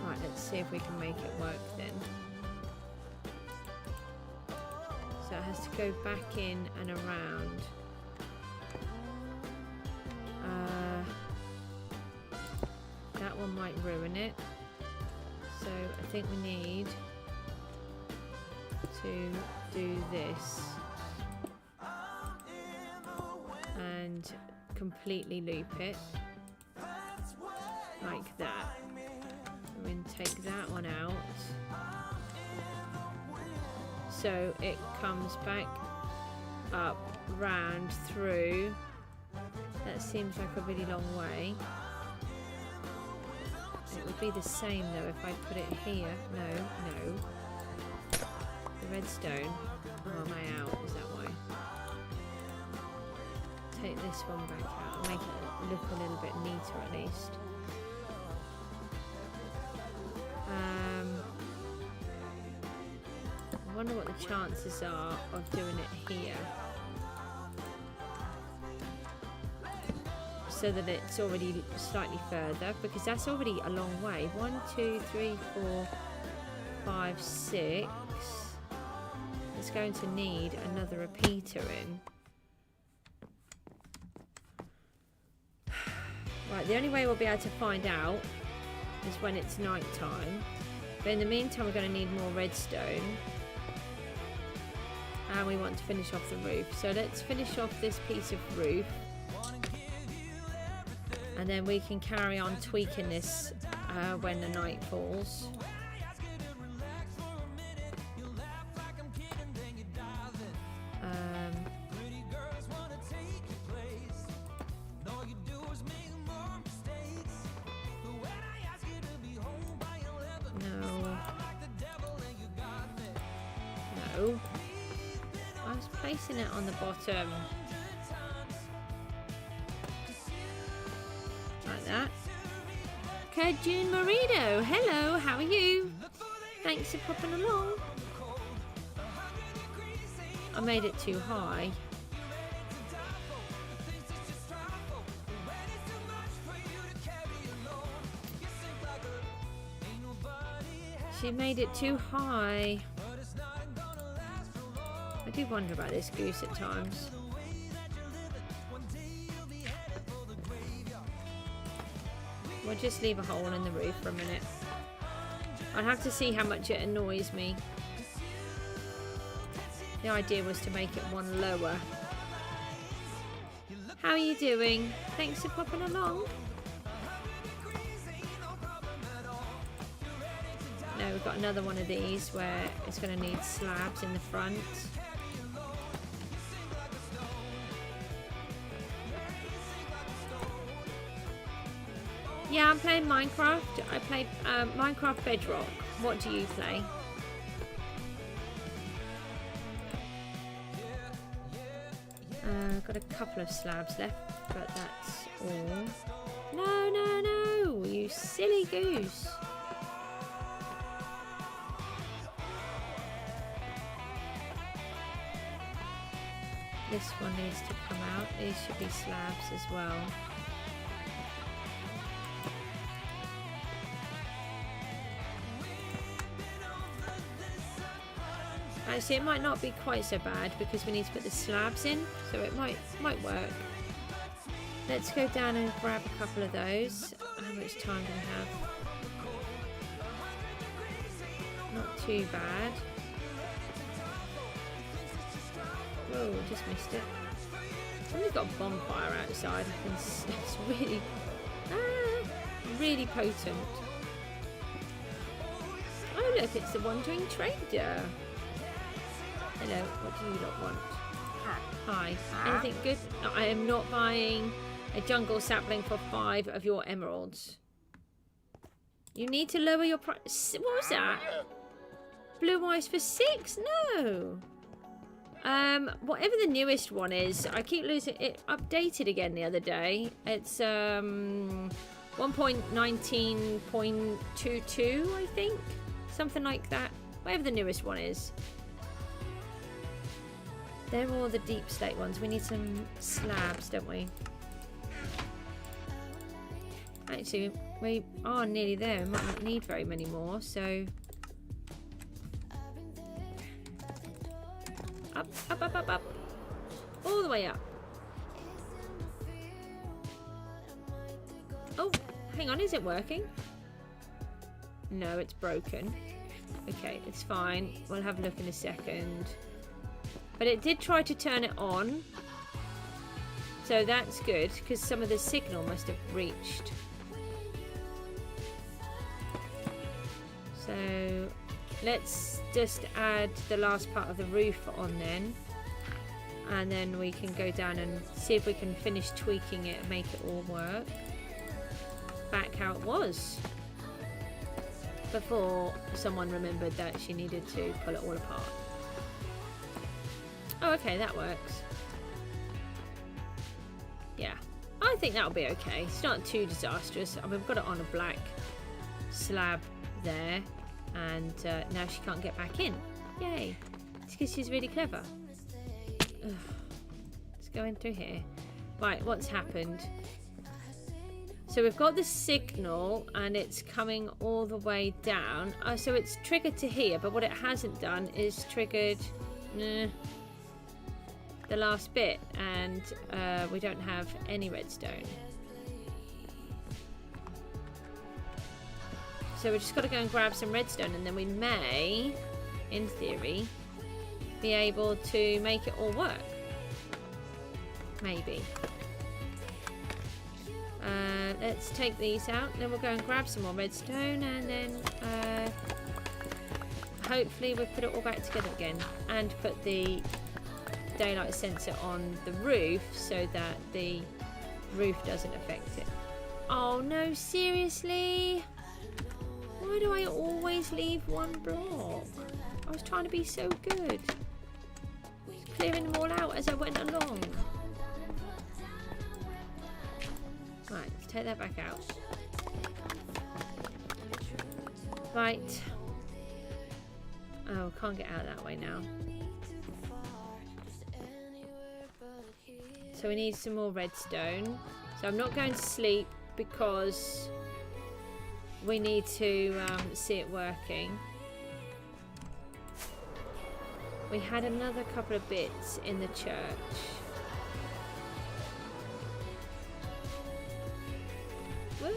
Right, let's see if we can make it work then. So it has to go back in and around. That one might ruin it. So I think we need to do this and completely loop it like that. And then take that one out so it comes back up, round, through. That seems like a really long way. It would be the same though if I put it here. No. The redstone. Oh, am I out? Is that why? Take this one back out and make it look a little bit neater at least. I wonder what the chances are of doing it here. So that it's already slightly further, because that's already a long way. 1, 2, 3, 4, 5, 6. It's going to need another repeater in. Right, the only way we'll be able to find out is when it's night time. But in the meantime, we're going to need more redstone. And we want to finish off the roof. So let's finish off this piece of roof. And then we can carry on tweaking this when the night falls. No. I was placing it on the bottom. Like that. Kajun Marino, hello, how are you? Thanks for popping along. I made it too high. She made it too high. I do wonder about this goose at times. We'll just leave a hole in the roof for a minute. I'd have to see how much it annoys me. The idea was to make it one lower. How are you doing? Thanks for popping along. No, we've got another one of these where it's going to need slabs in the front. Yeah, I'm playing Minecraft. I play Minecraft Bedrock. What do you play? Got a couple of slabs left, but that's all. No. You silly goose. This one needs to come out. These should be slabs as well. Actually, it might not be quite so bad because we need to put the slabs in, so it might work. Let's go down and grab a couple of those. How much time do we have? Not too bad. Whoa, just missed it. Somebody's got a bonfire outside. It's really, really potent. Oh look, it's the Wandering Trader. Hello, what do you lot want? Hi. Anything good? No, I am not buying a jungle sapling for 5 of your emeralds. You need to lower your price. What was that? Blue eyes for 6? No. Whatever the newest one is, I keep losing it. Updated again the other day. It's 1.19.22, I think, something like that. Whatever the newest one is. They're all the deep slate ones. We need some slabs, don't we? Actually, we are nearly there. We might not need very many more, so... Up, up, up, up, up. All the way up. Oh, hang on. Is it working? No, it's broken. Okay, it's fine. We'll have a look in a second. But it did try to turn it on. So that's good, because some of the signal must have reached. So let's just add the last part of the roof on then. And then we can go down and see if we can finish tweaking it and make it all work. Back how it was. Before someone remembered that she needed to pull it all apart. Oh, okay, that works. Yeah, I think that'll be okay. It's not too disastrous. I mean, we've got it on a black slab there, and now she can't get back in. Yay! It's because she's really clever. Ugh. Let's go in through here. Right, what's happened? So we've got the signal, and it's coming all the way down. So it's triggered to here, but what it hasn't done is triggered... the last bit, and we don't have any redstone, so we just got to go and grab some redstone, and then we may, in theory, be able to make it all work. Maybe. Let's take these out, then we'll go and grab some more redstone, and then hopefully we'll put it all back together again, and put the daylight sensor on the roof so that the roof doesn't affect it. Oh no, seriously? Why do I always leave one block? I was trying to be so good. Clearing them all out as I went along. Right, let's take that back out. Right. Oh, can't get out that way now. So we need some more redstone. So I'm not going to sleep because we need to see it working. We had another couple of bits in the church. Well,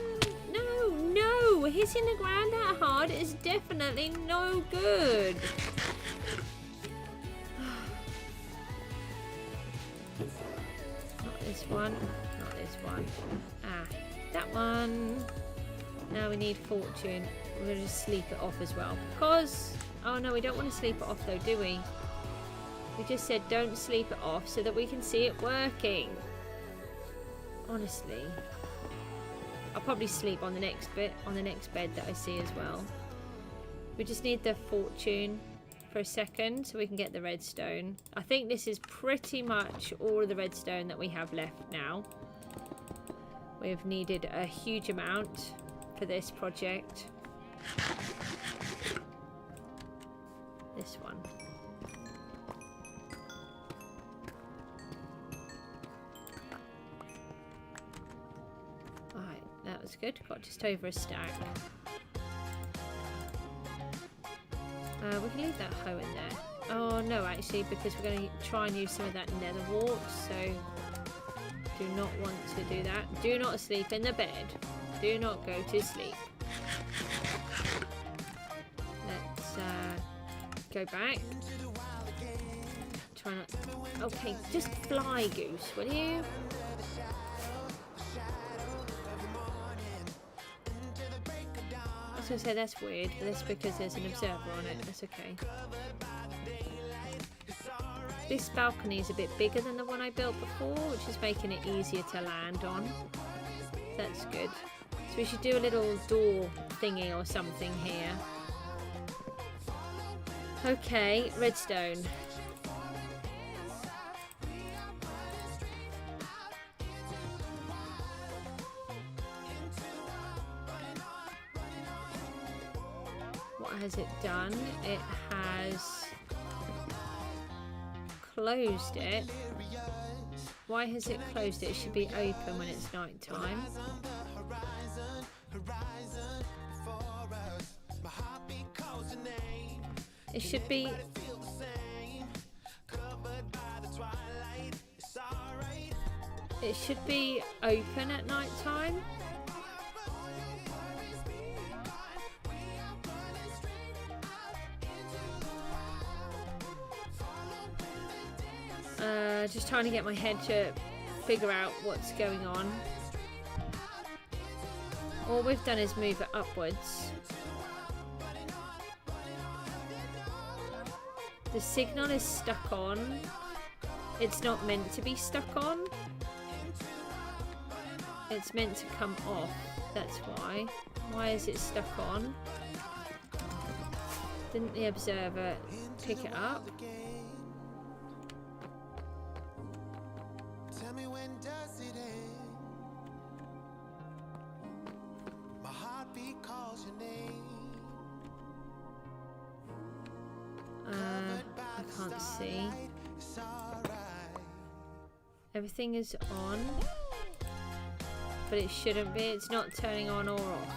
no, hitting the ground that hard is definitely no good. This one, not this one. That one. Now we need fortune. We're going to just sleep it off as well. Because, oh no, we don't want to sleep it off though, do we? We just said don't sleep it off so that we can see it working. Honestly. I'll probably sleep on the next bit, on the next bed that I see as well. We just need the fortune for a second so we can get the redstone. I think this is pretty much all of the redstone that we have left now. We've needed a huge amount for this project. This one. Alright, that was good. Got just over a stack. We can leave that hoe in there. Oh no, actually, because we're going to try and use some of that nether wart, so do not want to do that. Do not sleep in the bed. Do not go to sleep. Let's go back. Try not. Okay, just fly, Goose, will you? I was going to say that's weird, but that's because there's an observer on it. That's okay. This balcony is a bit bigger than the one I built before, which is making it easier to land on. That's good. So we should do a little door thingy or something here. Okay, redstone. What has it done? It has closed it. Why has it closed it? It should be open when it's night time. It should be. It should be open at night time. Just trying to get my head to figure out what's going on. All we've done is move it upwards. The signal is stuck on. It's not meant to be stuck on. It's meant to come off. That's why. Why is it stuck on? Didn't the observer pick it up? I can't see. Everything is on, but it shouldn't be. It's not turning on or off.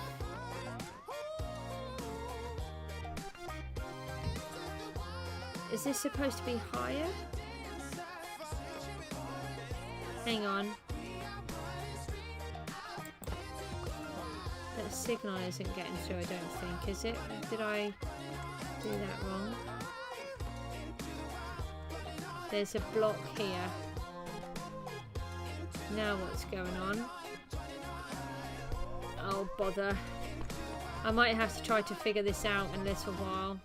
Is this supposed to be higher? Hang on. That signal isn't getting through, I don't think, is it? Did I do that wrong? There's a block here. Now what's going on? Oh, bother. I might have to try to figure this out in a little while.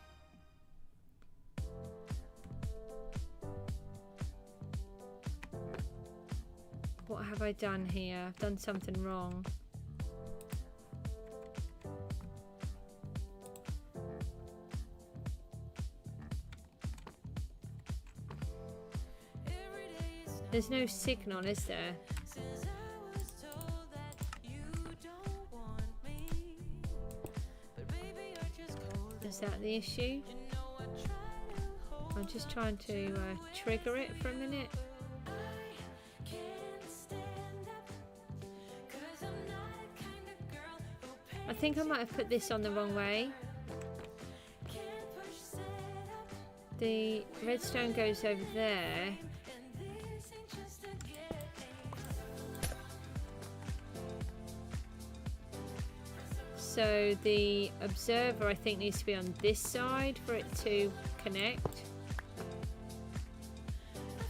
What have I done here? I've done something wrong. There's no signal, is there? Is that the issue? I'm just trying to trigger it for a minute. I think I might have put this on the wrong way. The redstone goes over there. So the observer, I think, needs to be on this side for it to connect.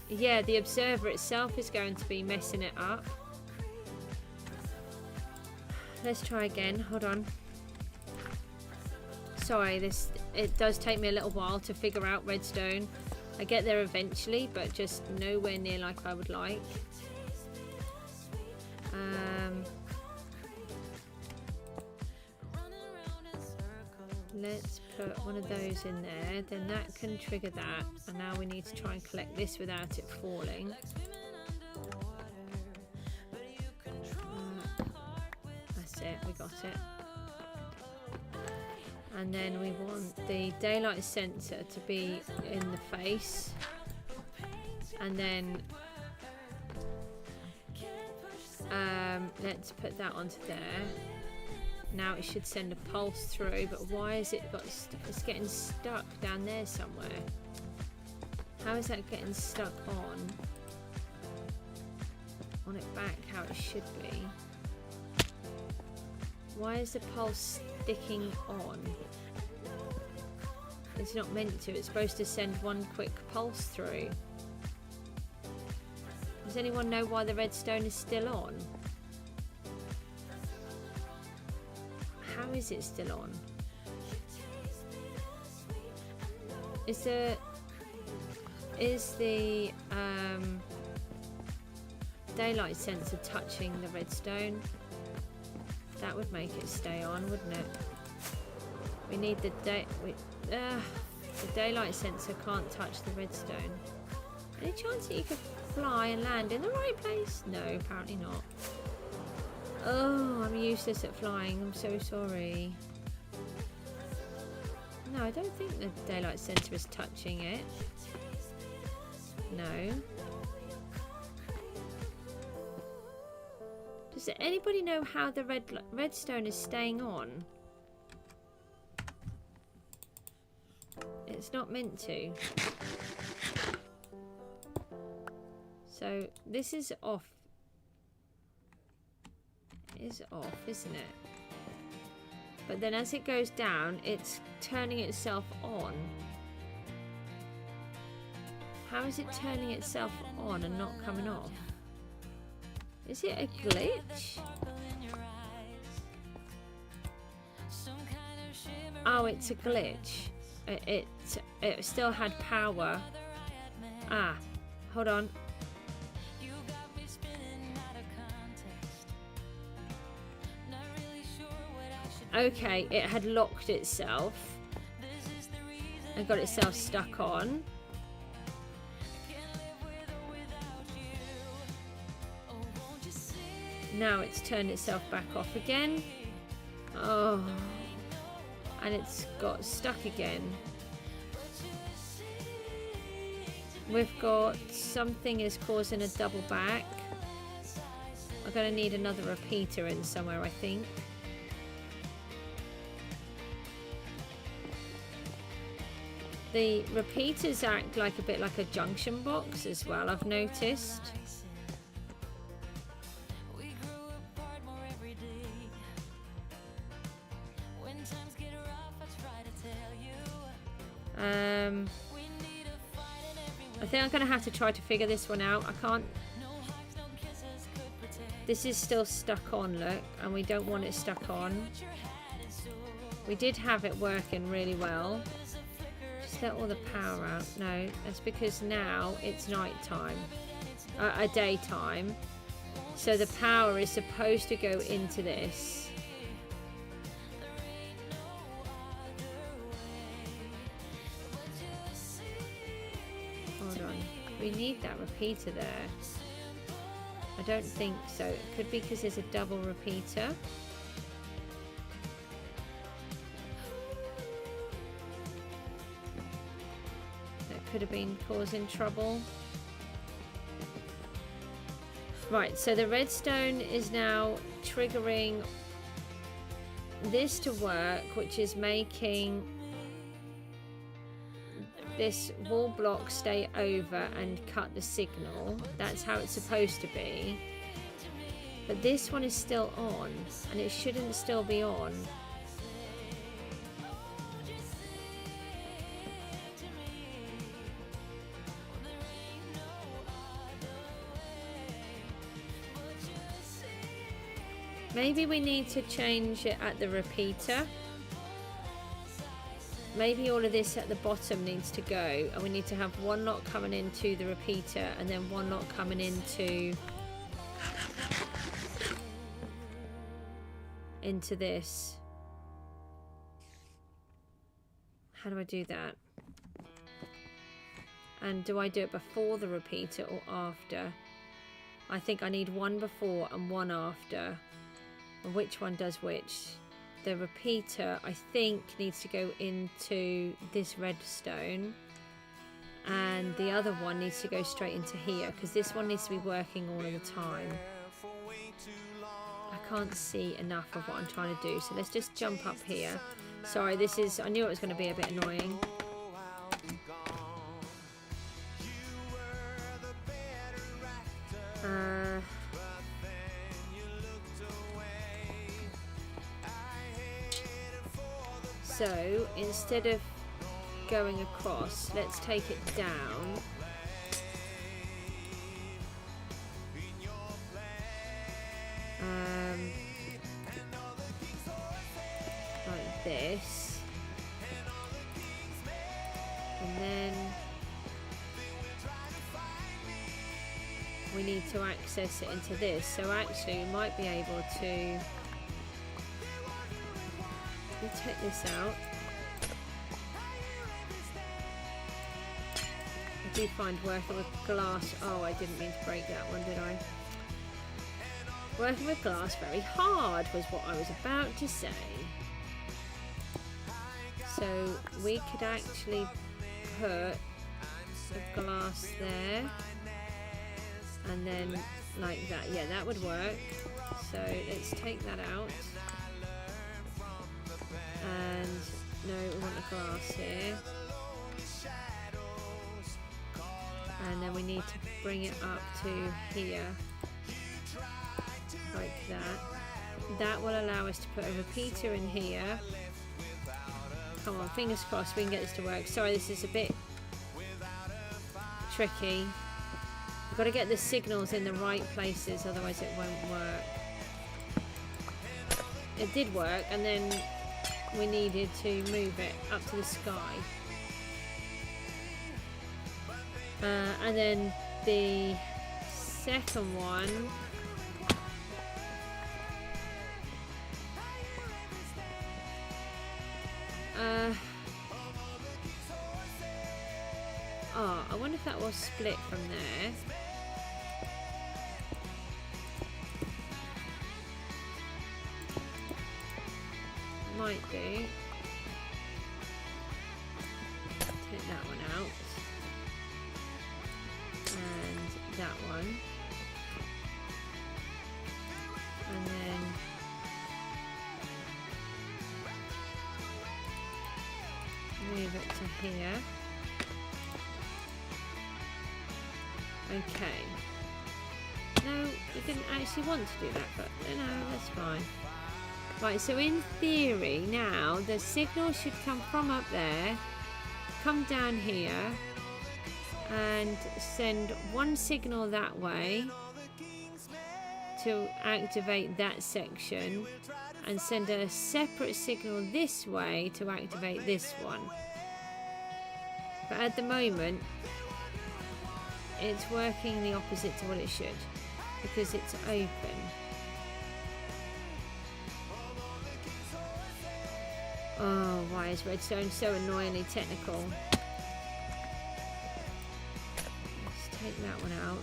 Yeah, the observer itself is going to be messing it up. Let's try again. Hold on. Sorry, it does take me a little while to figure out redstone. I get there eventually, but just nowhere near like I would like. Let's put one of those in there, then that can trigger that, and now we need to try and collect this without it falling. That's it, we got it. And then we want the daylight sensor to be in the face. And then let's put that onto there. Now it should send a pulse through, but why is it got it's getting stuck down there somewhere? How is that getting stuck on it back how it should be? Why is the pulse sticking on? It's not meant to. It's supposed to send one quick pulse through. Does anyone know why the redstone is still on? How is it still on? Is the daylight sensor touching the redstone? That would make it stay on, wouldn't it? We need the daylight sensor can't touch the redstone. Any chance that you could fly and land in the right place? No, apparently not. Oh, I'm useless at flying. I'm so sorry. No, I don't think the daylight sensor is touching it. No. Does anybody know how the redstone is staying on? It's not meant to. So this is off. Is off, isn't it? But then as it goes down, it's turning itself on. How is it turning itself on and not coming off? Is it a glitch? Oh, it's a glitch. It still had power. Ah, hold on. Okay, it had locked itself and got itself stuck on. Now it's turned itself back off again. Oh, and it's got stuck again. We've got something is causing a double back. I'm going to need another repeater in somewhere, I think. The repeaters act like a bit like a junction box as well, I've noticed. I think I'm going to have to try to figure this one out. I can't. This is still stuck on, look, and we don't want it stuck on. We did have it working really well. Just let all the power out. No, that's because now it's night time, daytime. So the power is supposed to go into this. Hold on. We need that repeater there. I don't think so. It could be because there's a double repeater. That could have been causing trouble. Right, so the redstone is now triggering this to work, which is making this wall block stay over and cut the signal. That's how it's supposed to be. But this one is still on, and it shouldn't still be on. Maybe we need to change it at the repeater. Maybe all of this at the bottom needs to go, and we need to have one lot coming into the repeater and then one lot coming into this. How do I do that? And do I do it before the repeater or after? I think I need one before and one after. And which one does which? the repeater, I think, needs to go into this redstone, and the other one needs to go straight into here, because this one needs to be working all of the time. I can't see enough of what I'm trying to do, so let's just jump up here. Sorry, this is, I knew it was going to be a bit annoying. So instead of going across, let's take it down. Like this. And then we need to access it into this. So actually we might be able to take this out. I do find working with glass, oh, I didn't mean to break that one, did I? Working with glass very hard was what I was about to say. So we could actually put a glass there and then like that. Yeah, that would work. So let's take that out. And no, we want the glass here. And then we need to bring it up to here. Like that. That will allow us to put a repeater in here. Come on, fingers crossed we can get this to work. Sorry, this is a bit tricky. We've got to get the signals in the right places, otherwise it won't work. It did work, and then we needed to move it up to the sky. And then the second one, oh, I wonder if that was split from there. Might be. Take that one out. And that one. And then move it to here. Okay. No, we didn't actually want to do that, but no, that's fine. Right, so in theory now the signal should come from up there, come down here and send one signal that way to activate that section, and send a separate signal this way to activate this one. But at the moment it's working the opposite to what it should, because it's open. Oh, why is Redstone so annoyingly technical? Let's take that one out.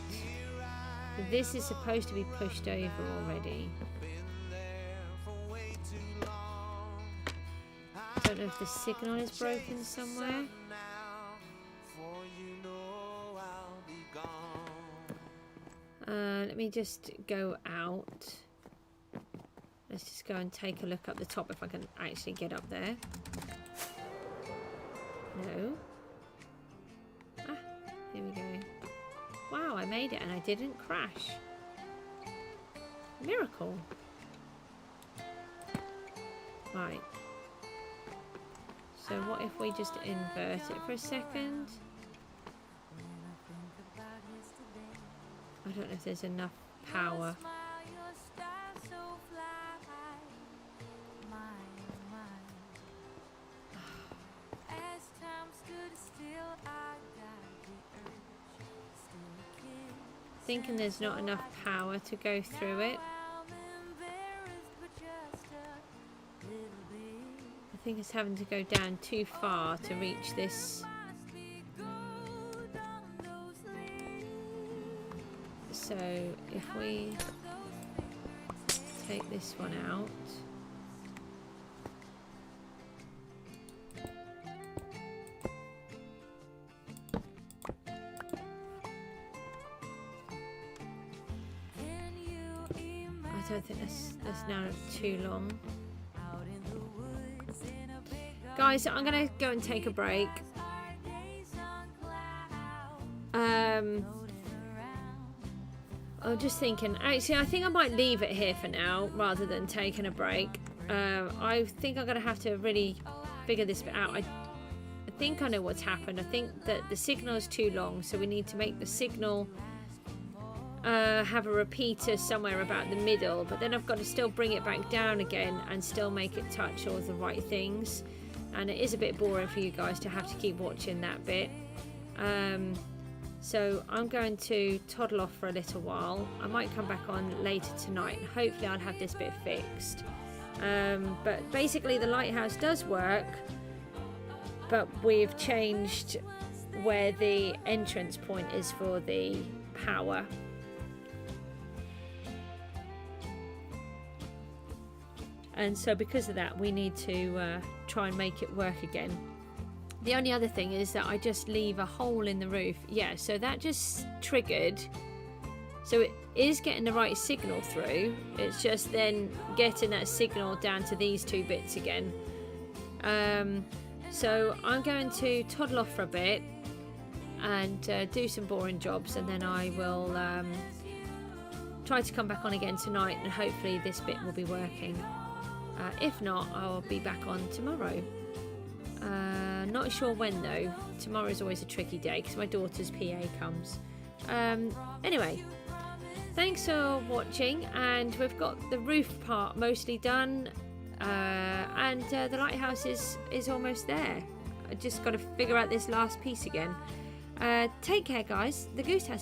But this is supposed to be pushed over already. I don't know if the signal is broken somewhere. Let me just go out. Let's just go and take a look up the top if I can actually get up there. No. Ah, here we go. Wow, I made it and I didn't crash. Miracle. Right. So what if we just invert it for a second? I don't know if there's enough power. Thinking there's not enough power to go through it. I think it's having to go down too far to reach this. So if we take this one out, don't think that's now too long. Guys, I'm going to go and take a break. I'm just thinking, actually, I think I might leave it here for now rather than taking a break. I think I'm going to have to really figure this bit out. I think I know what's happened. I think that the signal is too long, so we need to make the signal have a repeater somewhere about the middle, but then I've got to still bring it back down again and still make it touch all the right things, and it is a bit boring for you guys to have to keep watching that bit. So I'm going to toddle off for a little while. I might come back on later tonight and hopefully I'll have this bit fixed. But basically the lighthouse does work, but we've changed where the entrance point is for the power. And so because of that we need to try and make it work again. The only other thing is that I just leave a hole in the roof. Yeah, so that just triggered. So it is getting the right signal through. It's just then getting that signal down to these two bits again. So I'm going to toddle off for a bit and do some boring jobs, and then I will try to come back on again tonight, and hopefully this bit will be working. If not, I'll be back on tomorrow. Not sure when though. Tomorrow's always a tricky day because my daughter's PA comes. Anyway, thanks for watching, and we've got the roof part mostly done, and the lighthouse is almost there. I just got to figure out this last piece again. Take care guys. The goose has to